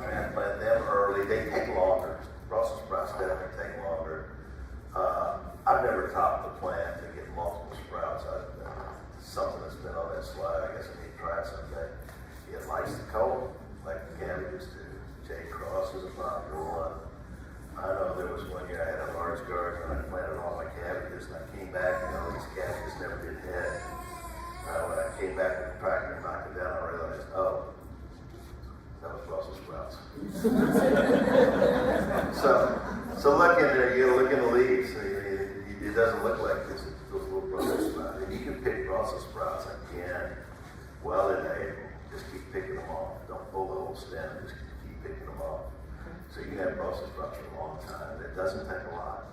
transplant them early. They take longer. Brussels sprouts definitely take longer. I've never topped the plant to get multiple sprouts. Something that's been on that slide. I guess I need to try it someday. It likes the cold, like the cabbages do. Jade Cross is a popular one. I know there was one year I had a large garden and I planted all my cabbages and I came back and these cabbages never did head. When I came back with the tractor and knocked it down, I realized, oh, that was Brussels sprouts. So look in there, you look in the leaves, it doesn't look like this, those little Brussels sprouts. And you can pick Brussels sprouts again, well in April. Just keep picking them off. Don't pull the whole stem, just keep picking them off. So you can have Brussels sprouts for a long time. It doesn't take a lot.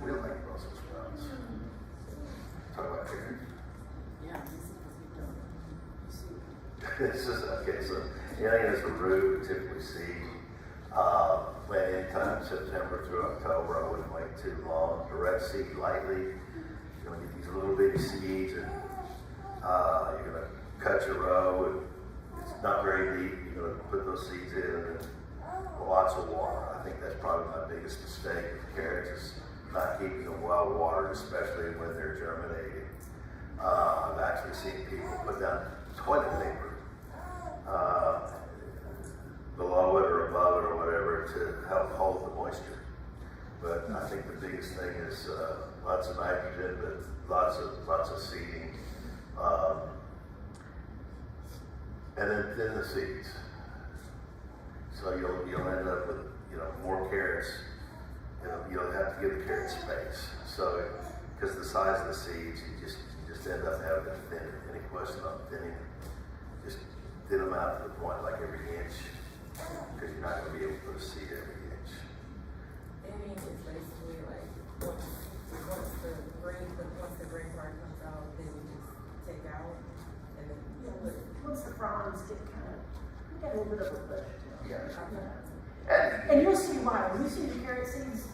We like Brussels sprouts. Talk about carrots. Yeah, this is what we This is, okay, so, it's a root we typically see, plant anytime September through October. I wouldn't wait too long. Direct seed lightly. You're gonna get these little bitty seeds, and you're gonna cut your row, and it's not very deep. You're gonna put those seeds in, and then lots of water. I think that's probably my biggest mistake with carrots is not keeping them well watered, especially when they're germinating. I've actually seen people put down toilet paper below it or above it or whatever to help hold the moisture. But I think the biggest thing is lots of nitrogen, but lots of seeding, and then thin the seeds. So you'll end up with more carrots. You'll have to give the carrots space. So because the size of the seeds, you just end up having to thin it. Any question on thinning? Just thin them out to the point like every inch, because you're not going to be able to put a seed every inch. Thinning is basically like once the green part comes out, then you just take out and then Once the fronds get a little bit of a push. Yeah. And you'll see why. When you see the carrot seeds,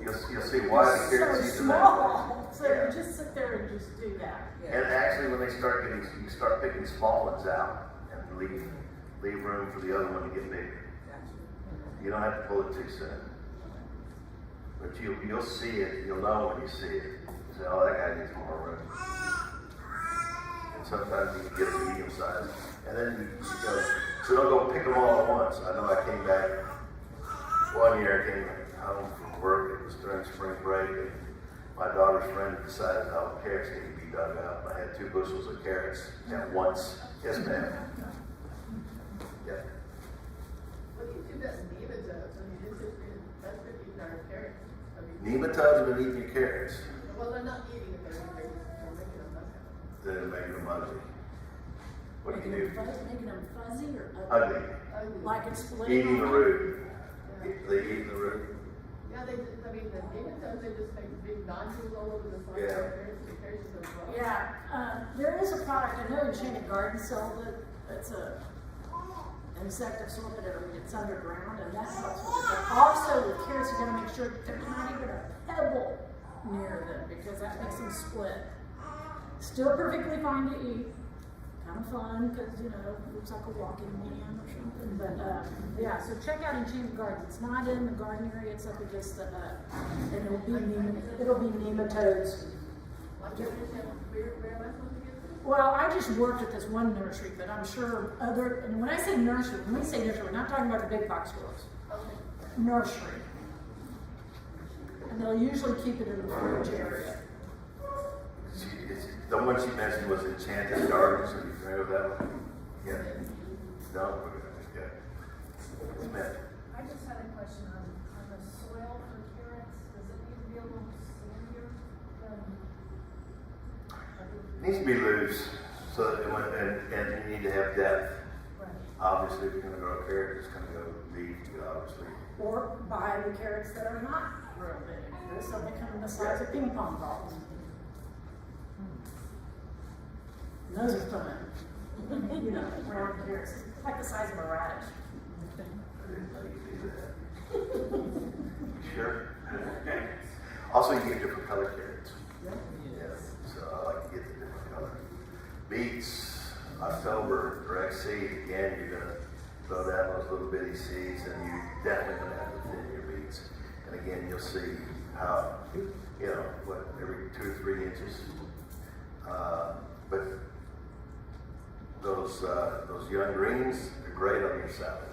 You'll see why the carrot seeds so are that way. small. So Yeah. you just sit there and just do that. And actually, when they start getting, you start picking small ones out and leave room for the other one to get bigger. You don't have to pull it too soon. But you'll see it, you'll know when you see it. You say, oh, that guy needs more room. And sometimes you can get a medium size. And then so don't go pick them all at once. I know I came back one year, I came home from work, it was during spring break, and my daughter's friend decided how carrots need to be dug up. I had 2 bushels of carrots at once. Yes, ma'am. Yeah. What do you do about nematodes? I mean, that's what eating our carrots. I mean, Nematodes have been eating your carrots. well, they're not eating it, they're making them mess. They're making them ugly. What do you do? Making them fuzzy or Ugly. Ugly. like it's split. Eating the root. They eat the root. Yeah, the nematodes, they just make big nodules all over the side Yeah. of our carrots. The carrots are so rough. Yeah, there is a product, I know Enchanted Garden sells it. It's an insecticide that it's underground, and that helps with it. But also with carrots, you gotta make sure that there's not even a pebble near them, because that makes them split. Still perfectly fine to eat. Kind of fun, because, it looks like a walking man or something. But, yeah, so check out Enchanted Gardens. It's not in the garden area, it's up against the, and it'll be nematodes. Like, where am I supposed to get this? Well, I just worked at this one nursery, but I'm sure and when I say nursery, we're not talking about the big box stores. Okay. Nursery. And they'll usually keep it in the fridge area. The one she mentioned was Enchanted Gardens. Are you familiar with that one? Yeah. No? Okay. Yes, ma'am. I just had a question on the soil for carrots. Does it need to be a little sandier than? It needs to be loose, so that and you need to have depth. Right. Obviously, if you're going to grow a carrot, it's going to go deep, obviously. Or buy the carrots that are not real big. So they come in the size of ping pong balls. And those are fun. Round carrots, like the size of a radish. Sure. Okay. Also, you get different color carrots. Yeah. Yes. So I like to get the different color. Beets, October, direct seed. Again, you're gonna throw down those little bitty seeds, and you're definitely gonna have to thin your beets. And again, you'll see how, every 2 or 3 inches. But those young greens are great on your salad.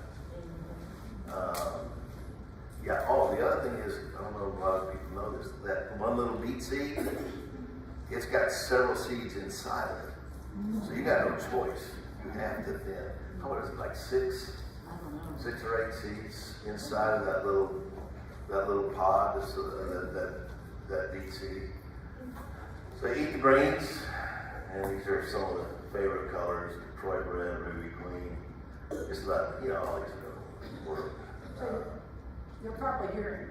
The other thing is, I don't know if a lot of people know this, that one little beet seed, it's got several seeds inside of it. So you got no choice. You have to thin. What is it, like 6 or 8 seeds inside of that little pod, that beet seed. So eat the greens, and these are some of the favorite colors: Detroit red, ruby green. Just about, all these work. You're probably hearing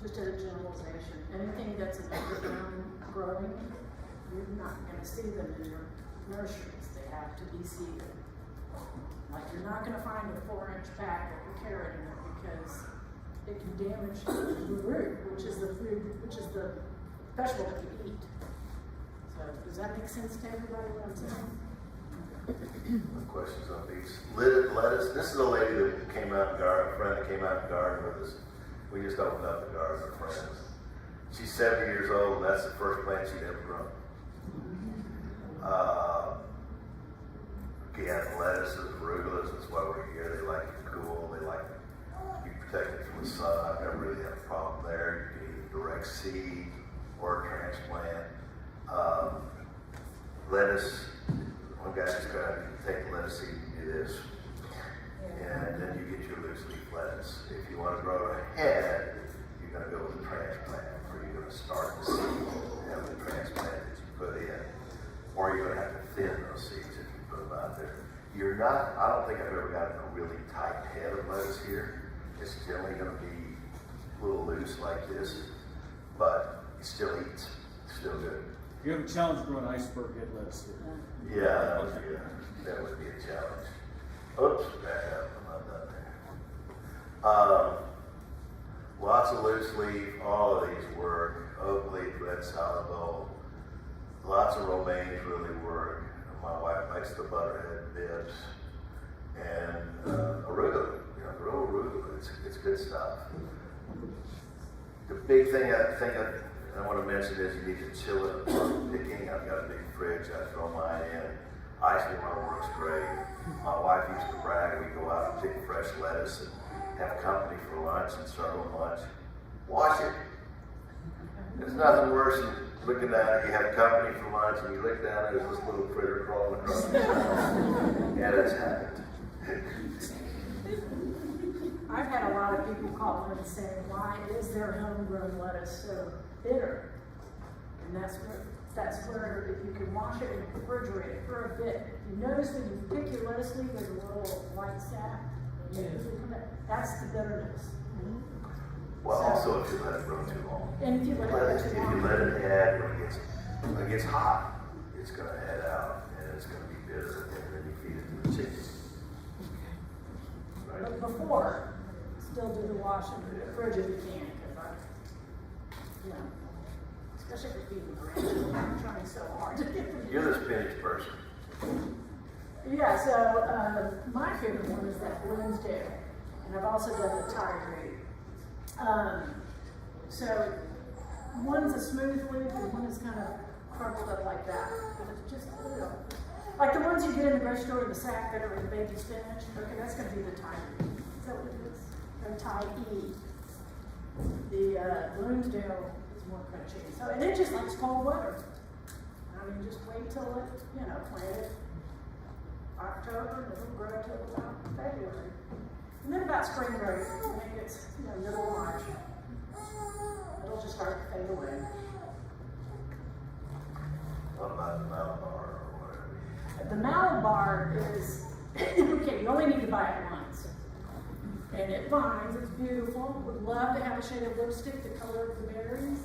just as a generalization, anything that's an underground growing, you're not gonna see them in your nurseries. They have to be seeded. Like, you're not gonna find a 4-inch pack of a carrot in it because it can damage the root, which is the food, which is the vegetable that you eat. So, does that make sense to everybody what I'm saying? No questions on these. Lettuce, this is a lady that came out and garden, a friend that came out and gardened with us. We just opened up the garden with friends. She's 70 years old, and that's the first plant she'd ever grown. Again, lettuces, arugulas, that's why we're here. They like it cool, they like to be protected from the sun. I've never really had a problem there. You can either direct seed or transplant. Lettuce, one guy just got to take the lettuce seed and do this, and then you get your loose leaf lettuce. If you want to grow it ahead, you're going to go with a transplant, or you're going to start the seed and have the transplant that you put in, or you're going to have to thin those seeds if you put them out there. You're not, I don't think I've ever gotten a really tight head of lettuce here. It's generally going to be a little loose like this, but it still eats, it's still good. You have a challenge growing iceberg head lettuce here. Yeah, that would be a challenge. Oops, back up, I'm not done there. Lots of loose leaf, all of these work. Oak leaf, red salad bowl. Lots of romaines really work. My wife makes the butterhead bibs. And arugula, grow arugula, it's good stuff. The big thing I want to mention is you need to chill it upon picking. I've got a big fridge, I throw mine in. Ice water works great. My wife used to brag, we go out and pick fresh lettuce and have company for lunch and serve them lunch. Wash it. There's nothing worse than looking at it, you have company for lunch and you look down and there's this little critter crawling across the side. Yeah, that's happened. I've had a lot of people call in and saying, why is their homegrown lettuce so bitter? And that's where if you can wash it and refrigerate it for a bit. You notice when you pick your lettuce leaf, there's a little white sack. Yes. That's the bitterness. Well, So- also if you let it grow too long. And if you let it If too you long. let it head when it gets hot, it's going to head out and it's going to be bitter, and then you feed it to the chickens. Right? But before, still do the washing in the fridge if you can, because especially if you're feeding grandchildren, I'm trying so hard to get them. You're the spinach person. Yeah, so my favorite one is that Bloomsdale, and I've also done the Tiger. So one's a smooth leaf and one is kind of crumpled up like that. But it's just, like the ones you get in the grocery store in the sack that are with baby spinach. Okay, that's going to be the Tiger. Is that what it is? Or Thai-E. The Bloomsdale is more crunchy. So, and it just likes cold weather. I mean, just wait till it, plant it October, and it'll grow till about February. And then about spring break, when it gets, middle of March, it'll just start to fade away. What about the Malabar or whatever? The Malabar is, okay, you only need to buy it once. And it vines, it's beautiful. Would love to have a shade of lipstick the color of the berries,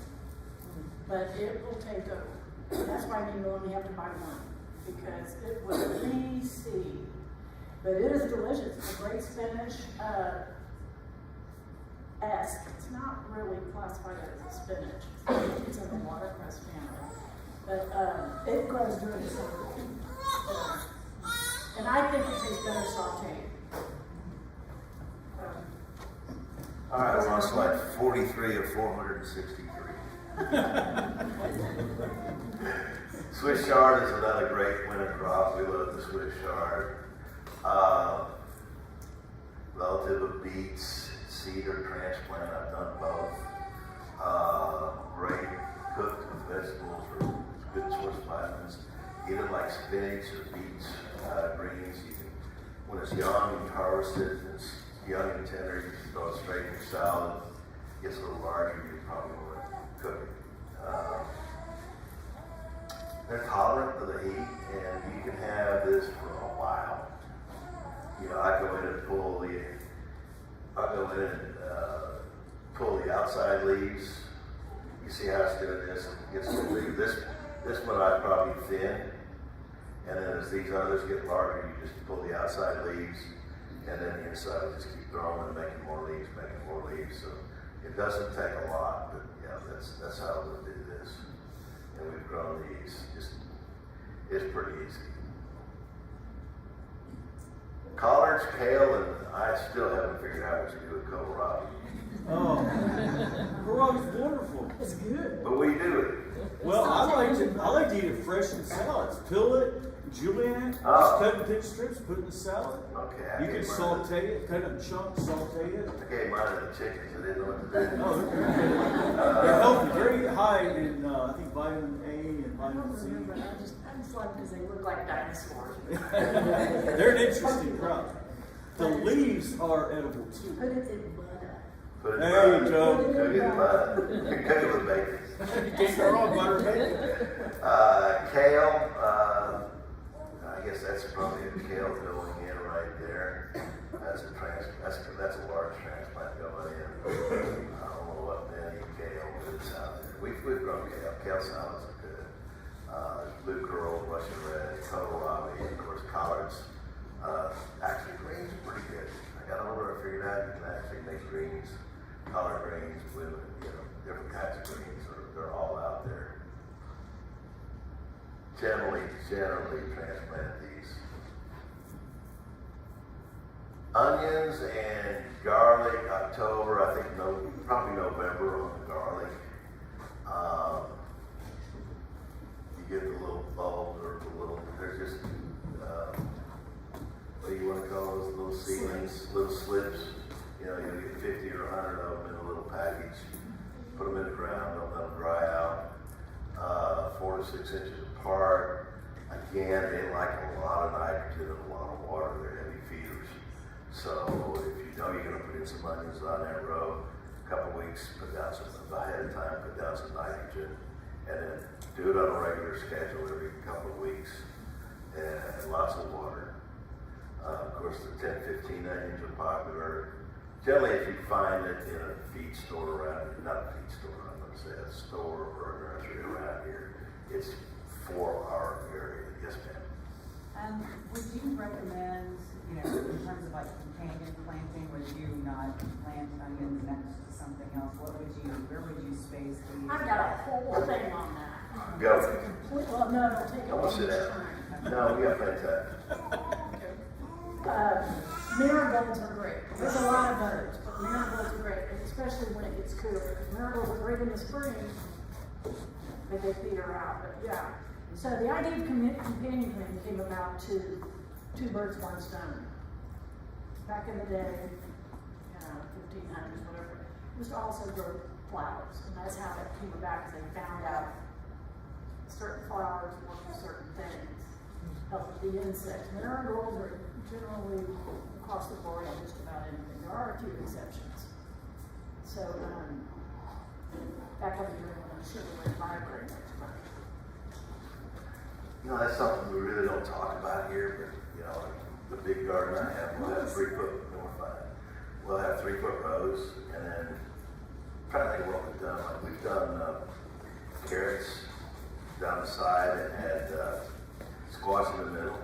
but it will take over. That's why you only have to buy one, because it will reseed. But it is delicious. It's a great spinach. It's not really classified as a spinach. It's in the watercress family. But it grows during the summer. And I think it tastes better sauteed. All right, we're on slide 43 of 463. Swiss chard is another great winter crop. We love the Swiss chard. Relative of beets, seed or transplant, I've done both. Great cooked with vegetables or good source of vitamins. Either like spinach or beets, greens. You can, when it's young, you harvest it. And it's young and tender, you can throw it straight in your salad. Gets a little larger, you probably want to cook it. They're tolerant to the heat, and you can have this for a while. I go in and pull the the outside leaves. You see how it's doing this? It gets a little bigger. This one I probably thin. And then as these others get larger, you just pull the outside leaves, and then the inside will just keep growing and making more leaves. So it doesn't take a lot, but yeah, that's how we'll do this. And we've grown these. It's pretty easy. Collards, kale, and I still haven't figured out what to do with kohlrabi. Oh, kohlrabi's wonderful. It's good. But we do it. Well, I like to eat it fresh in salads. Peel it, julienne, just Oh. cut in thin strips, put it in the salad. Okay. I You can gave mine saute it, cut it in chunks, saute it. I gave mine to the chickens. I didn't know what to do. Oh, they're very good. They're healthy, very high in I think vitamin A and I don't vitamin C. remember, I just like because they look like dinosaurs. They're an interesting crop. The leaves are edible too. Put it in butter. Put it in There you mud. go. Cook it in mud. You can cook it with bacon. You can't go wrong, butter and bacon. Kale, I guess that's probably a kale going in right there. That's a large transplant going in. I don't know what many kale is out there. We've grown kale. Kale salads are good. Blue curl, Russian red, kohlrabi, and of course collards. Actually, greens are pretty good. I got older, I figured out you can actually make greens, collard greens, blue, different kinds of greens. They're all out there. Generally transplant these. Onions and garlic, October, I think probably November on the garlic. You get the little bulbs or they're just, what do you want to call those little seedlings, little slips? You'll get 50 or 100 of them in a little package. Put them in the ground, don't let them dry out. 4 to 6 inches apart. Again, they like a lot of nitrogen and a lot of water. They're heavy feeders. So if you know you're going to put in some onions on that row, a couple weeks, put down some ahead of time, put down some nitrogen, and then do it on a regular schedule every couple of weeks, and lots of water. Of course, the 10, 15 onions are popular. Generally, if you find it in a feed store around here, not a feed store, I'm going to say a store or a nursery around here, it's for our area. Yes, ma'am. Would you recommend, in terms of like companion planting, would you not plant onions next to something else? Where would you space these? I've got a whole thing on that. Go. Well, no, it'll take a Don't long sit down. time. No, we got plenty of time. Marigolds are great. There's a lot of others, but marigolds are great, and especially when it gets cooler. Marigolds are great in the spring, but they peter out. But yeah. So the idea of companion planting came about to two birds, one stone. Back in the day, 1500s, whatever, it was to also grow flowers, and that's how it came about. Because they found out certain flowers work for certain things, help with the insects. Marigolds are generally across the board on just about anything. There are a few exceptions. So back over here when I'm sure we went library next month. That's something we really don't talk about here, but the big garden I have, we'll have 3 foot, we'll have 3 foot rows, and then trying to think of what we've done. Like we've done carrots down the side and had squash in the middle.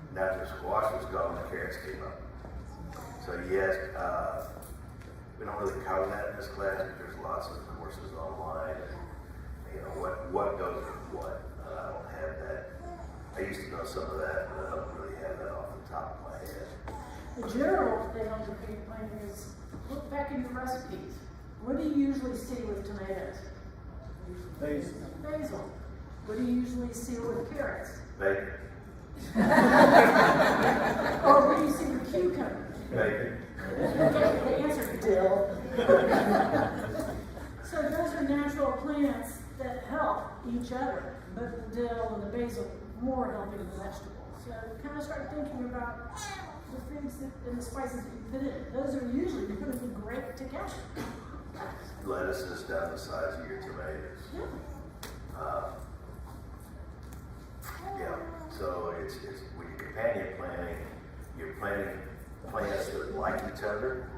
And after the squash was gone, the carrots came up. So yes, we don't really cover that in this class, but there's lots of courses online, and what goes with what. I don't have that. I used to know some of that, but I don't really have that off the top of my head. The general thing on companion planting is look back in your recipes. What do you usually see with tomatoes? Basil. Basil. What do you usually see with carrots? Bacon. Or what do you see with cucumber? Bacon. Okay, the answer is dill. So those are natural plants that help each other, but the dill and the basil more helping the vegetables. So kind of start thinking about the things and the spices that you put in. Those are usually really great together. Lettuces down the size of your tomatoes. Yeah. So it's when you're companion planting, you're planting plants that like each other,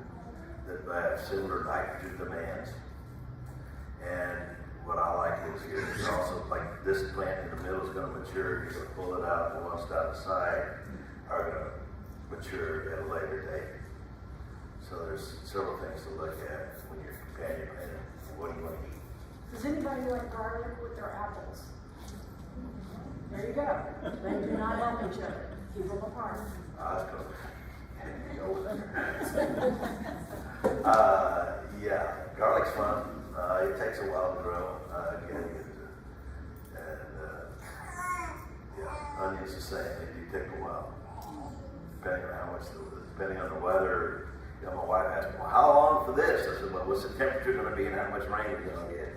that have similar nitrogen demands. mature, you're gonna pull it out, and the ones down the side are gonna mature at a later date. So there's several things to look at when you're companion planting. What do you want to eat? Does anybody like garlic with their apples? There you go. They do not help each other. Keep them apart. Let's go. Yeah, garlic's fun. It takes a while to grow. Yeah, onions the same. They do take a while, depending on how much, depending on the weather. You know, my wife asked me, "Well, how long for this?" I said, "Well, what's the temperature going to be and how much rain we're going to get?"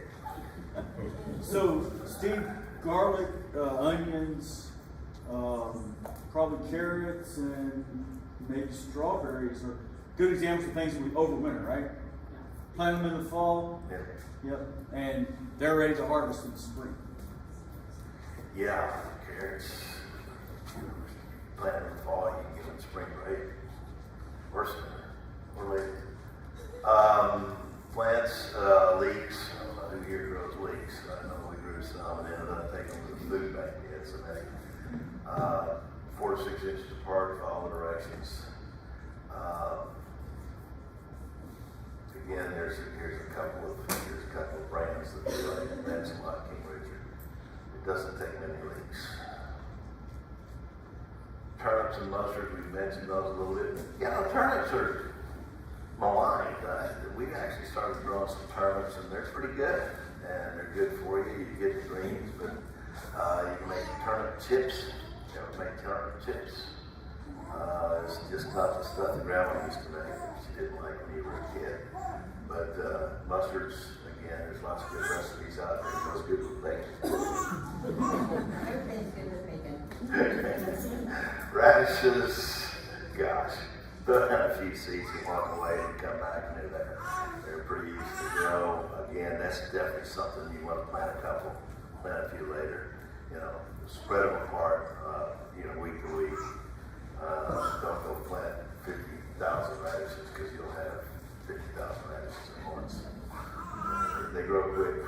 So, Steve, garlic, onions, probably carrots, and maybe strawberries are good examples of things we overwinter, right? Plant them in the fall. Yeah. Yep. And they're ready to harvest in the spring. Yeah, carrots. Plant them in the fall, you can get them in spring, right? Worse or later. Plants, leeks. I don't know who here grows leeks. I know we grew some and ended up taking them to the food bank. We had so many. 4 to 6 inches apart, follow directions. Again, here's a couple of brands that we like. Lancelot, King Richard. It doesn't take many leeks. Turnips and mustards, we mentioned those a little bit. Yeah, turnips are maligned. We actually started growing some turnips, and they're pretty good. And they're good for you. You get the greens, but you can make turnip chips. You know, make turnip chips. It's just not the stuff that Grandma used to make. She didn't like when you were a kid. But mustards, again, there's lots of good recipes out there. It goes good with bacon. Everything's good with bacon. Radishes, gosh, throw down a few seeds and walk away and come back and they're pretty easy to grow. Again, that's definitely something you want to plant a couple, plant a few later. You know, spread them apart, week to week. Don't go plant 50,000 radishes because you'll have 50,000 radishes at once. They grow quick.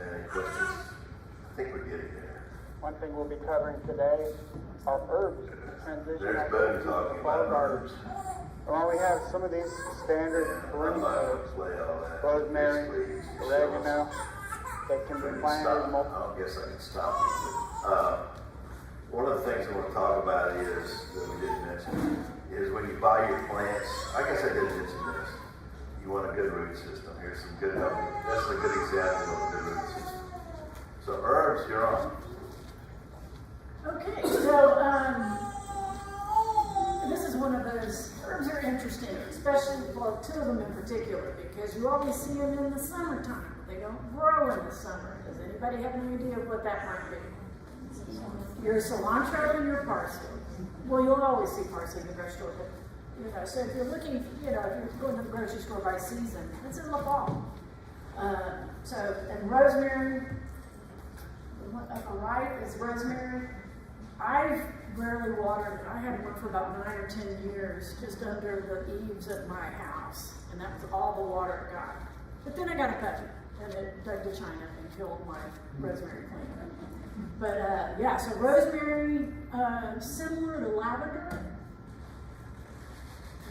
Any questions? I think we're getting there. One thing we'll be covering today are herbs. Transition There's Bud talking about herbs. Well, we have some of these standard perennial herbs, rosemary, oregano, that can be planted multiple. I guess I can stop you. One of the things I want to talk about is, that we didn't mention, is when you buy your plants, I guess I didn't mention this, you want a good root system. Here's some good, this is a good example of a good root system. So herbs, you're on. Okay, so this is one of those, herbs are interesting, especially, well, 2 of them in particular, because you always see them in the summertime. They don't grow in the summer. Does anybody have any idea of what that might be? Your cilantro and your parsley. Well, you'll always see parsley in the grocery store, but, so if you're looking, if you're going to the grocery store by season, it's in the fall. And rosemary, the one upper right is rosemary. I've rarely watered. I had one for about 9 or 10 years just under the eaves of my house, and that was all the water it got. But then I got a puppy, and it dug to China and killed my rosemary plant. But so rosemary, similar to lavender,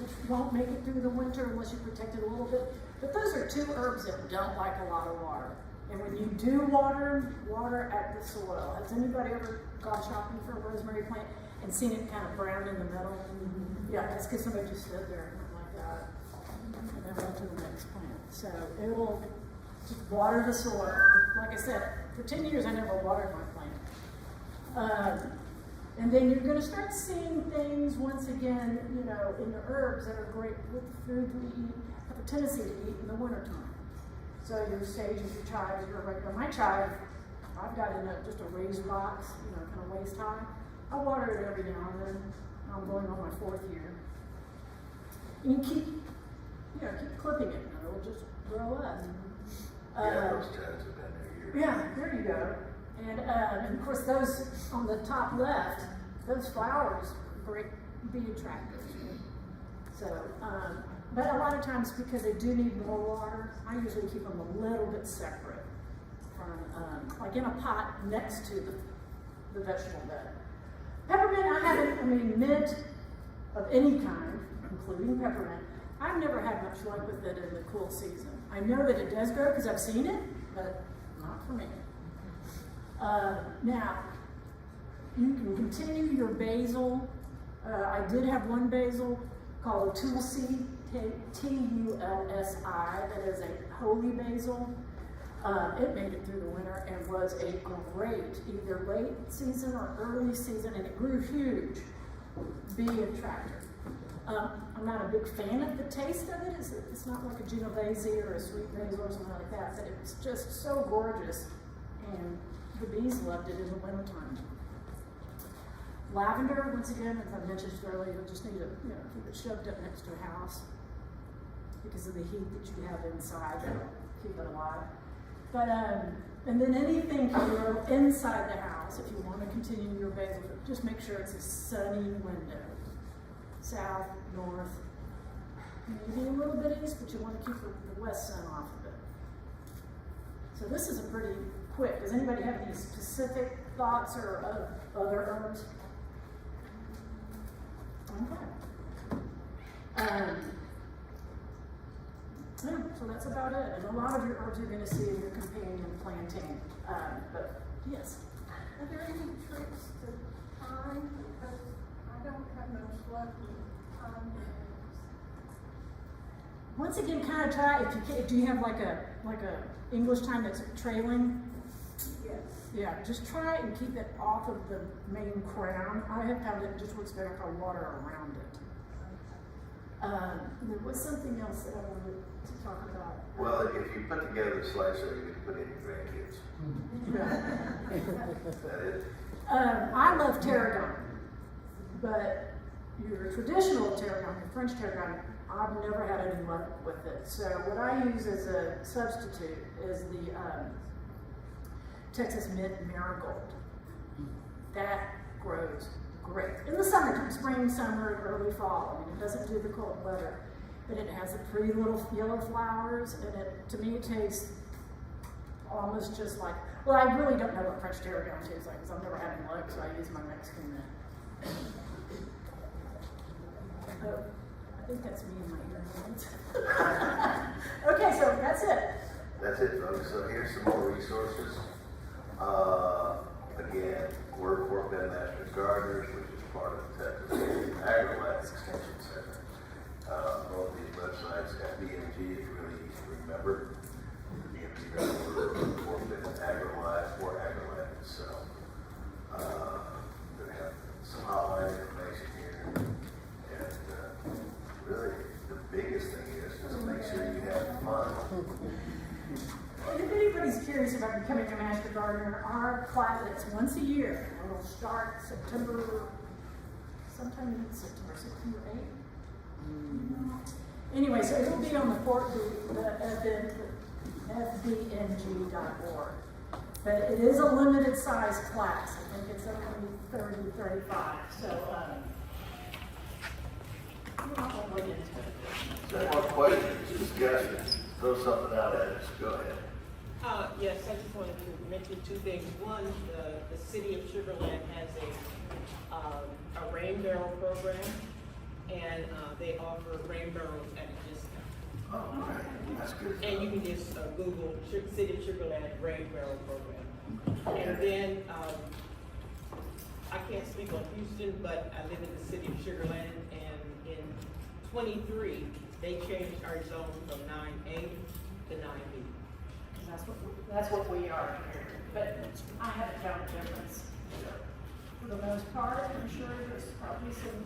which won't make it through the winter unless you protect it a little bit. But those are 2 herbs that don't like a lot of water. And when you do water at the soil. Has anybody ever gone shopping for a rosemary plant and seen it kind of brown in the middle? Mm-hmm. Yeah, that's because somebody just stood there and went like that. And then went to the next plant. So it'll just water the soil. Like I said, for 10 years I never watered my plant. And then you're going to start seeing things once again, in the herbs that are great with food we eat, have a tendency to eat in the wintertime. So your sage, your chives, your regular. My chive, I've got in just a raised box, kind of waist high. I water it every now and then. I'm going on my 4th year. And you keep clipping it, and it'll just grow up. Those chives have been there years. Yeah, there you go. And of course, those on the top left, those flowers are bee attractors. So, but a lot of times because they do need more water, I usually keep them a little bit separate from, like in a pot next to the vegetable bed. Peppermint, mint of any kind, including peppermint, I've never had much luck with it in the cool season. I know that it does grow because I've seen it, but not for me. Now, you can continue your basil. I did have one basil called a Tulsi, T-U-L-S-I, that is a holy basil. It made it through the winter and was a great, either late season or early season, and it grew huge. Be a tractor. I'm not a big fan of the taste of it. It's not like a Genovese or a sweet basil or something like that, but it was just so gorgeous, and the bees loved it in the wintertime. Lavender, once again, as I mentioned earlier, you just need to keep it shoved up next to a house because of the heat that you have inside to keep it alive. But and then anything you grow inside the house, if you want to continue your basil, just make sure it's a sunny window. South, north, maybe a little bit east, but you want to keep the west sun off of it. So this is a pretty quick. Does anybody have any specific thoughts or other herbs? Okay. Yeah, so that's about it. And a lot of your herbs you're going to see in your companion planting. But yes. Are there any tricks to time? Because I don't have much luck with time. Once again, kind of try if you can. Do you have like a English time that's trailing? Yes. Yeah, just try and keep it off of the main crown. I have found it just works better if I water around it. There was something else that I wanted to talk about. Well, if you put together a slicer, you can put in your grandkids. Is that it? I love tarragon, but your traditional tarragon, your French tarragon, I've never had any luck with it. So what I use as a substitute is the Texas mint marigold. That grows great in the summertime, spring, summer, early fall. I mean, it doesn't do the cold weather, but it has the pretty little yellow flowers, and to me it tastes almost just like. Well, I really don't know what French tarragon tastes like because I've never had any luck, so I use my Mexican mint. I think that's me and my earrings. Okay, so that's it. That's it, folks. So here's some more resources. Again, we're Fort Bend Master Gardeners, which is part of the Texas AgriLife Extension Center. Both these websites got BMG, it's really easy to remember. BMG.org, Fort Bend AgriLife, or AgriLife itself. They have some hotline information here. And really, the biggest thing is just make sure you have fun. And if anybody's curious about becoming a master gardener, our class is once a year. And it'll start sometime in September 8th. Anyway, so it'll be on the FBNG.org. But it is a limited size class. I think it's only 30, 35. So, I'll look into it. So more questions, discussion, throw something out at us. Go ahead. Yes, I just wanted to mention two things. One, the city of Sugar Land has a rain barrel program, and they offer rain barrels at a discount. Oh, right. That's good. And you can just Google City of Sugar Land rain barrel program. And then, I can't speak on Houston, but I live in the city of Sugar Land, and in 23, they changed our zone from 9A to 9B. That's what we are here. But I haven't found a difference. For the most part, I'm sure there's probably some,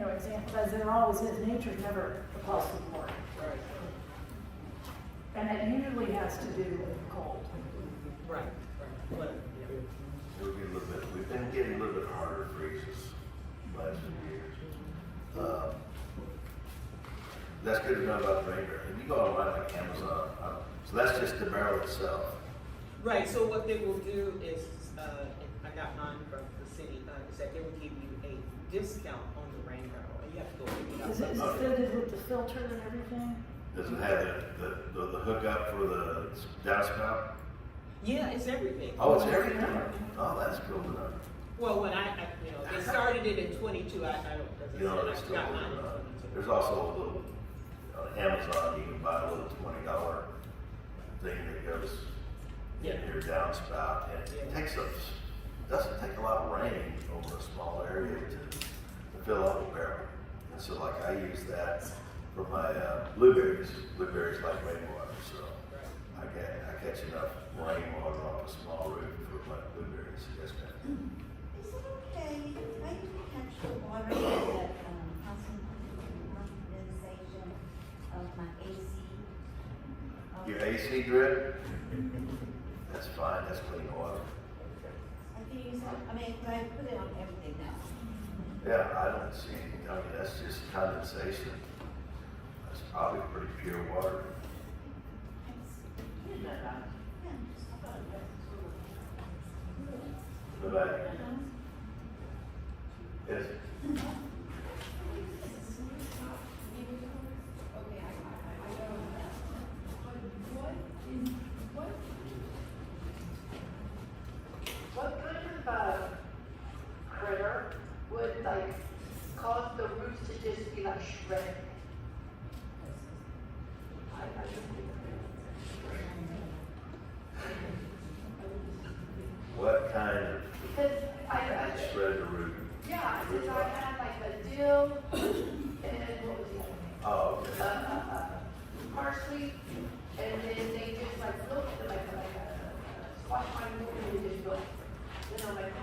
examples, as there always is. Nature's never across the board. Right. And it usually has to do with cold. Right. But, It'll be a little bit, we've been getting a little bit harder freezes the last few years. That's good to know about the rain barrel. And you go online like Amazon. So that's just the barrel itself. right, so what they will do is, I got mine from the city, is that they will give you a discount on the rain barrel, and you have to go pick it up. Is it fitted with the filter and everything? Does it have the hookup for the downspout? Yeah, it's everything. Oh, it's everything? Oh, that's cool to know. Well, when they started it in 22, I don't, You know, they still got do mine in it. 22. There's also a little, on Amazon, you can buy a little $20 thing that goes in your downspout, and it doesn't take a lot of rain over a small area to fill up a barrel. And so, like, I use that for my blueberries. Blueberries like rainwater, so I catch enough rainwater off a small roof for my blueberries. Yes, ma'am. Is it okay, maybe we catch the water that, condensation of my AC? Your AC drip? That's fine, that's clean water. I can use it, I mean, could I put it on everything now? Yeah, I don't see anything, I mean, that's just condensation. That's probably pretty pure water. The back. Yes. What kind of critter would like cause the roots to just be like shredded? What kind of Because I shredded root? yeah, because I had like a dill and what was the other? Oh, okay. Parsley, and then they just like looked at like a squash pine and they just go. Then I'm like, oh,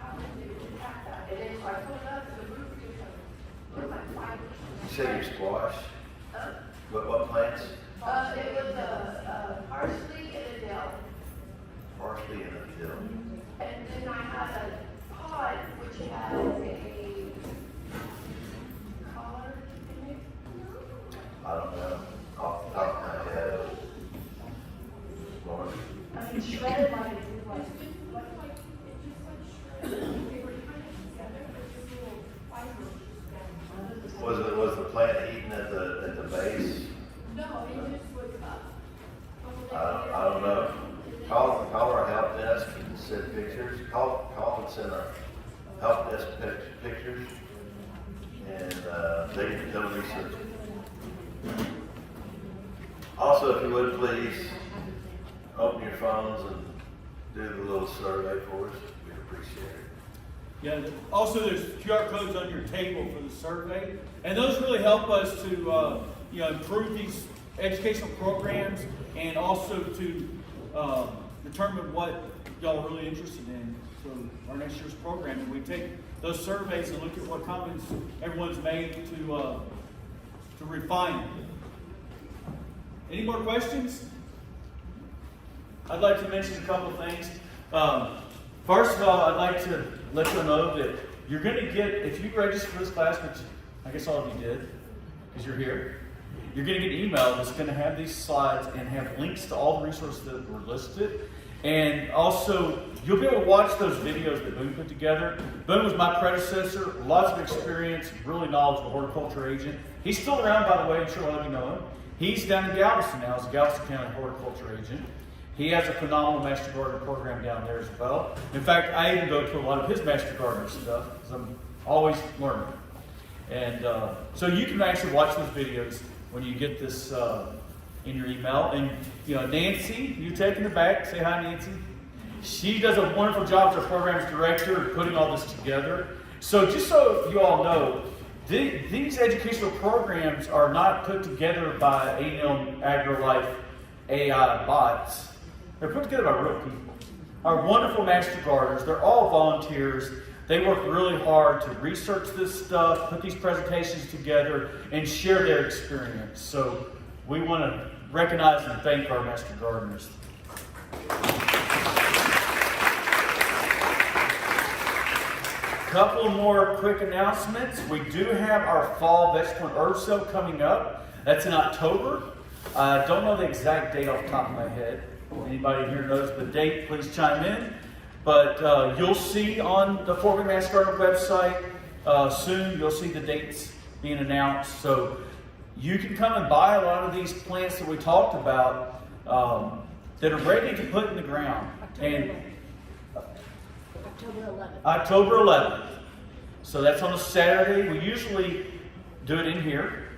how did they attack that? And then so I pulled it up and the root just like, like fibers. You say your squash? What plants? It was a parsley and a dill. Parsley and a dill. And then I had a pod which has a collar in it. I don't know. Off the top of my head. Lord. I mean, shredded like it was like it just like shredded. They were kind of together, but just little fibers. Was the plant eaten at the base? No, it just was I don't know. Call our help desk and send pictures. Call and send our help desk pictures, and they'll research it. Also, if you would please open your phones and do the little survey for us, we'd appreciate it. Yeah, also there's QR codes on your table for the survey, and those really help us to improve these educational programs and also to determine what y'all are really interested in for our next year's program. And we take those surveys and look at what comments everyone's made to refine it. Any more questions? I'd like to mention a couple of things. First of all, I'd like to let you know that you're going to get, if you register for this class, which I guess all of you did, because you're here, you're going to get an email that's going to have these slides and have links to all the resources that were listed. And also, you'll be able to watch those videos that Boone put together. Boone was my predecessor, lots of experience, really knowledgeable horticulture agent. He's still around, by the way, I'm sure a lot of you know him. He's down in Galveston now as a Galveston County horticulture agent. He has a phenomenal Master Gardener program down there as well. In fact, I even go to a lot of his Master Gardener stuff because I'm always learning. And so you can actually watch those videos when you get this in your email. And Nancy, you taking it back. Say hi, Nancy. She does a wonderful job as our programs director of putting all this together. So just so you all know, these educational programs are not put together by A&M AgriLife AI bots. They're put together by real people. Our wonderful Master Gardeners, they're all volunteers. They work really hard to research this stuff, put these presentations together, and share their experience. So we want to recognize and thank our Master Gardeners. Couple more quick announcements. We do have our fall vegetable and herb sale coming up. That's in October. I don't know the exact date off the top of my head. Anybody here knows the date, please chime in. But you'll see on the Fort Wayne Master Gardener website soon, you'll see the dates being announced. So you can come and buy a lot of these plants that we talked about that are ready to put in the ground. And October 11th. October 11th. So that's on a Saturday. We usually do it in here.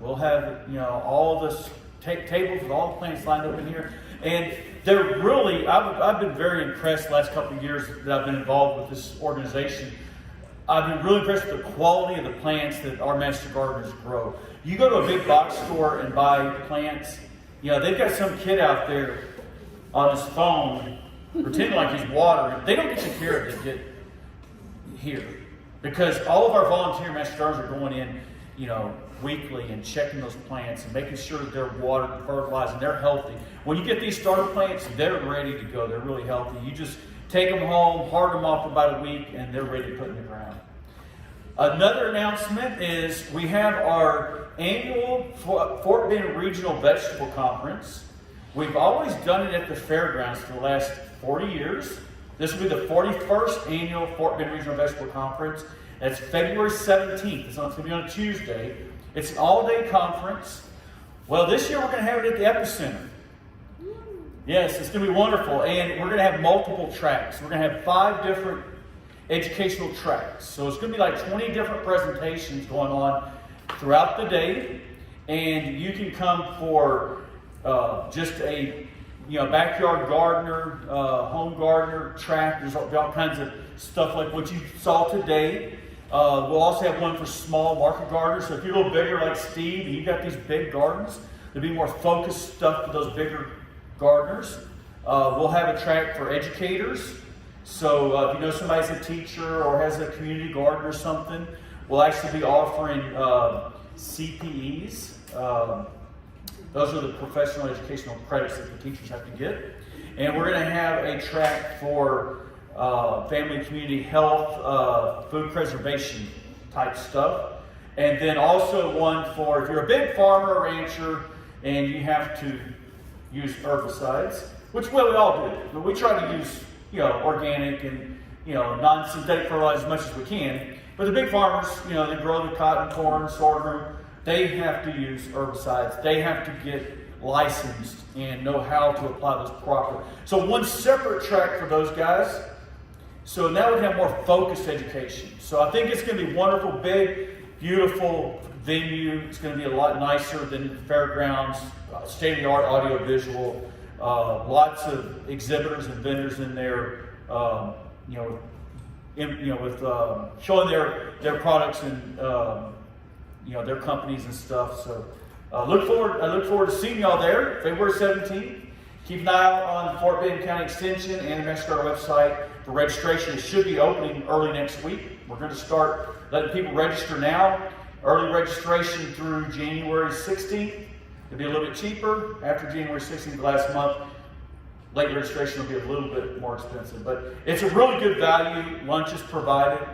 We'll have, you know, all this tables with all the plants lined up in here. And they're really, I've been very impressed the last couple of years that I've been involved with this organization. I've been really impressed with the quality of the plants that our master gardeners grow. You go to a big box store and buy plants, you know, they've got some kid out there on his phone pretending like he's watering. They don't get the care they get here. Because all of our volunteer master gardeners are going in, you know, weekly and checking those plants and making sure that they're watered and fertilized and they're healthy. When you get these starter plants, they're ready to go. They're really healthy. You just take them home, hard them off for about a week, and they're ready to put in the ground. Another announcement is we have our annual Fort Bend Regional Vegetable Conference. We've always done it at the fairgrounds for the last 40 years. This will be the 41st annual Fort Bend Regional Vegetable Conference. It's February 17th. It's going to be on a Tuesday. It's an all-day conference. Well, this year we're going to have it at the Epicenter. Yes, it's going to be wonderful. And we're going to have multiple tracks. We're going to have 5 different educational tracks. So it's going to be like 20 different presentations going on throughout the day. And you can come for just a backyard gardener, home gardener track. There's all kinds of stuff like what you saw today. We'll also have one for small market gardeners. So if you're a little bigger like Steve and you've got these big gardens, there'll be more focused stuff for those bigger gardeners. We'll have a track for educators. So if you know somebody's a teacher or has a community garden or something, we'll actually be offering CPEs. Those are the professional educational credits that the teachers have to get. And we're going to have a track for family and community health, food preservation type stuff. And then also one for if you're a big farmer or rancher and you have to use herbicides, which we all do. But we try to use, organic and, non-synthetic fertilizer as much as we can. But the big farmers, they grow the cotton, corn, sorghum. They have to use herbicides. They have to get licensed and know how to apply those properly. So one separate track for those guys. So now we have more focused education. So I think it's going to be wonderful, big, beautiful venue. It's going to be a lot nicer than the fairgrounds, state-of-the-art audio-visual, lots of exhibitors and vendors in there, with showing their products and their companies and stuff. So I look forward to seeing y'all there, February 17th. Keep an eye out on Fort Bend County Extension and the Master Gardener website for registration. It should be opening early next week. We're going to start letting people register now. Early registration through January 16th. It'll be a little bit cheaper. After January 16th last month, late registration will be a little bit more expensive. But it's a really good value. Lunch is provided.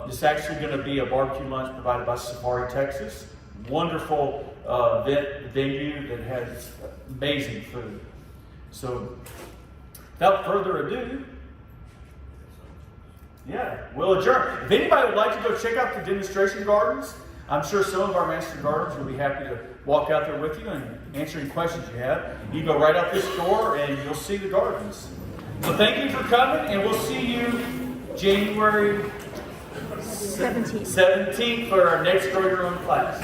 It's actually going to be a barbecue lunch provided by Safari, Texas. Wonderful venue that has amazing food. So, without further ado, we'll adjourn. If anybody would like to go check out the demonstration gardens, I'm sure some of our master gardeners will be happy to walk out there with you and answer any questions you have. You go right out this door and you'll see the gardens. So thank you for coming, and we'll see you January 17th for our next Grow Your Own class.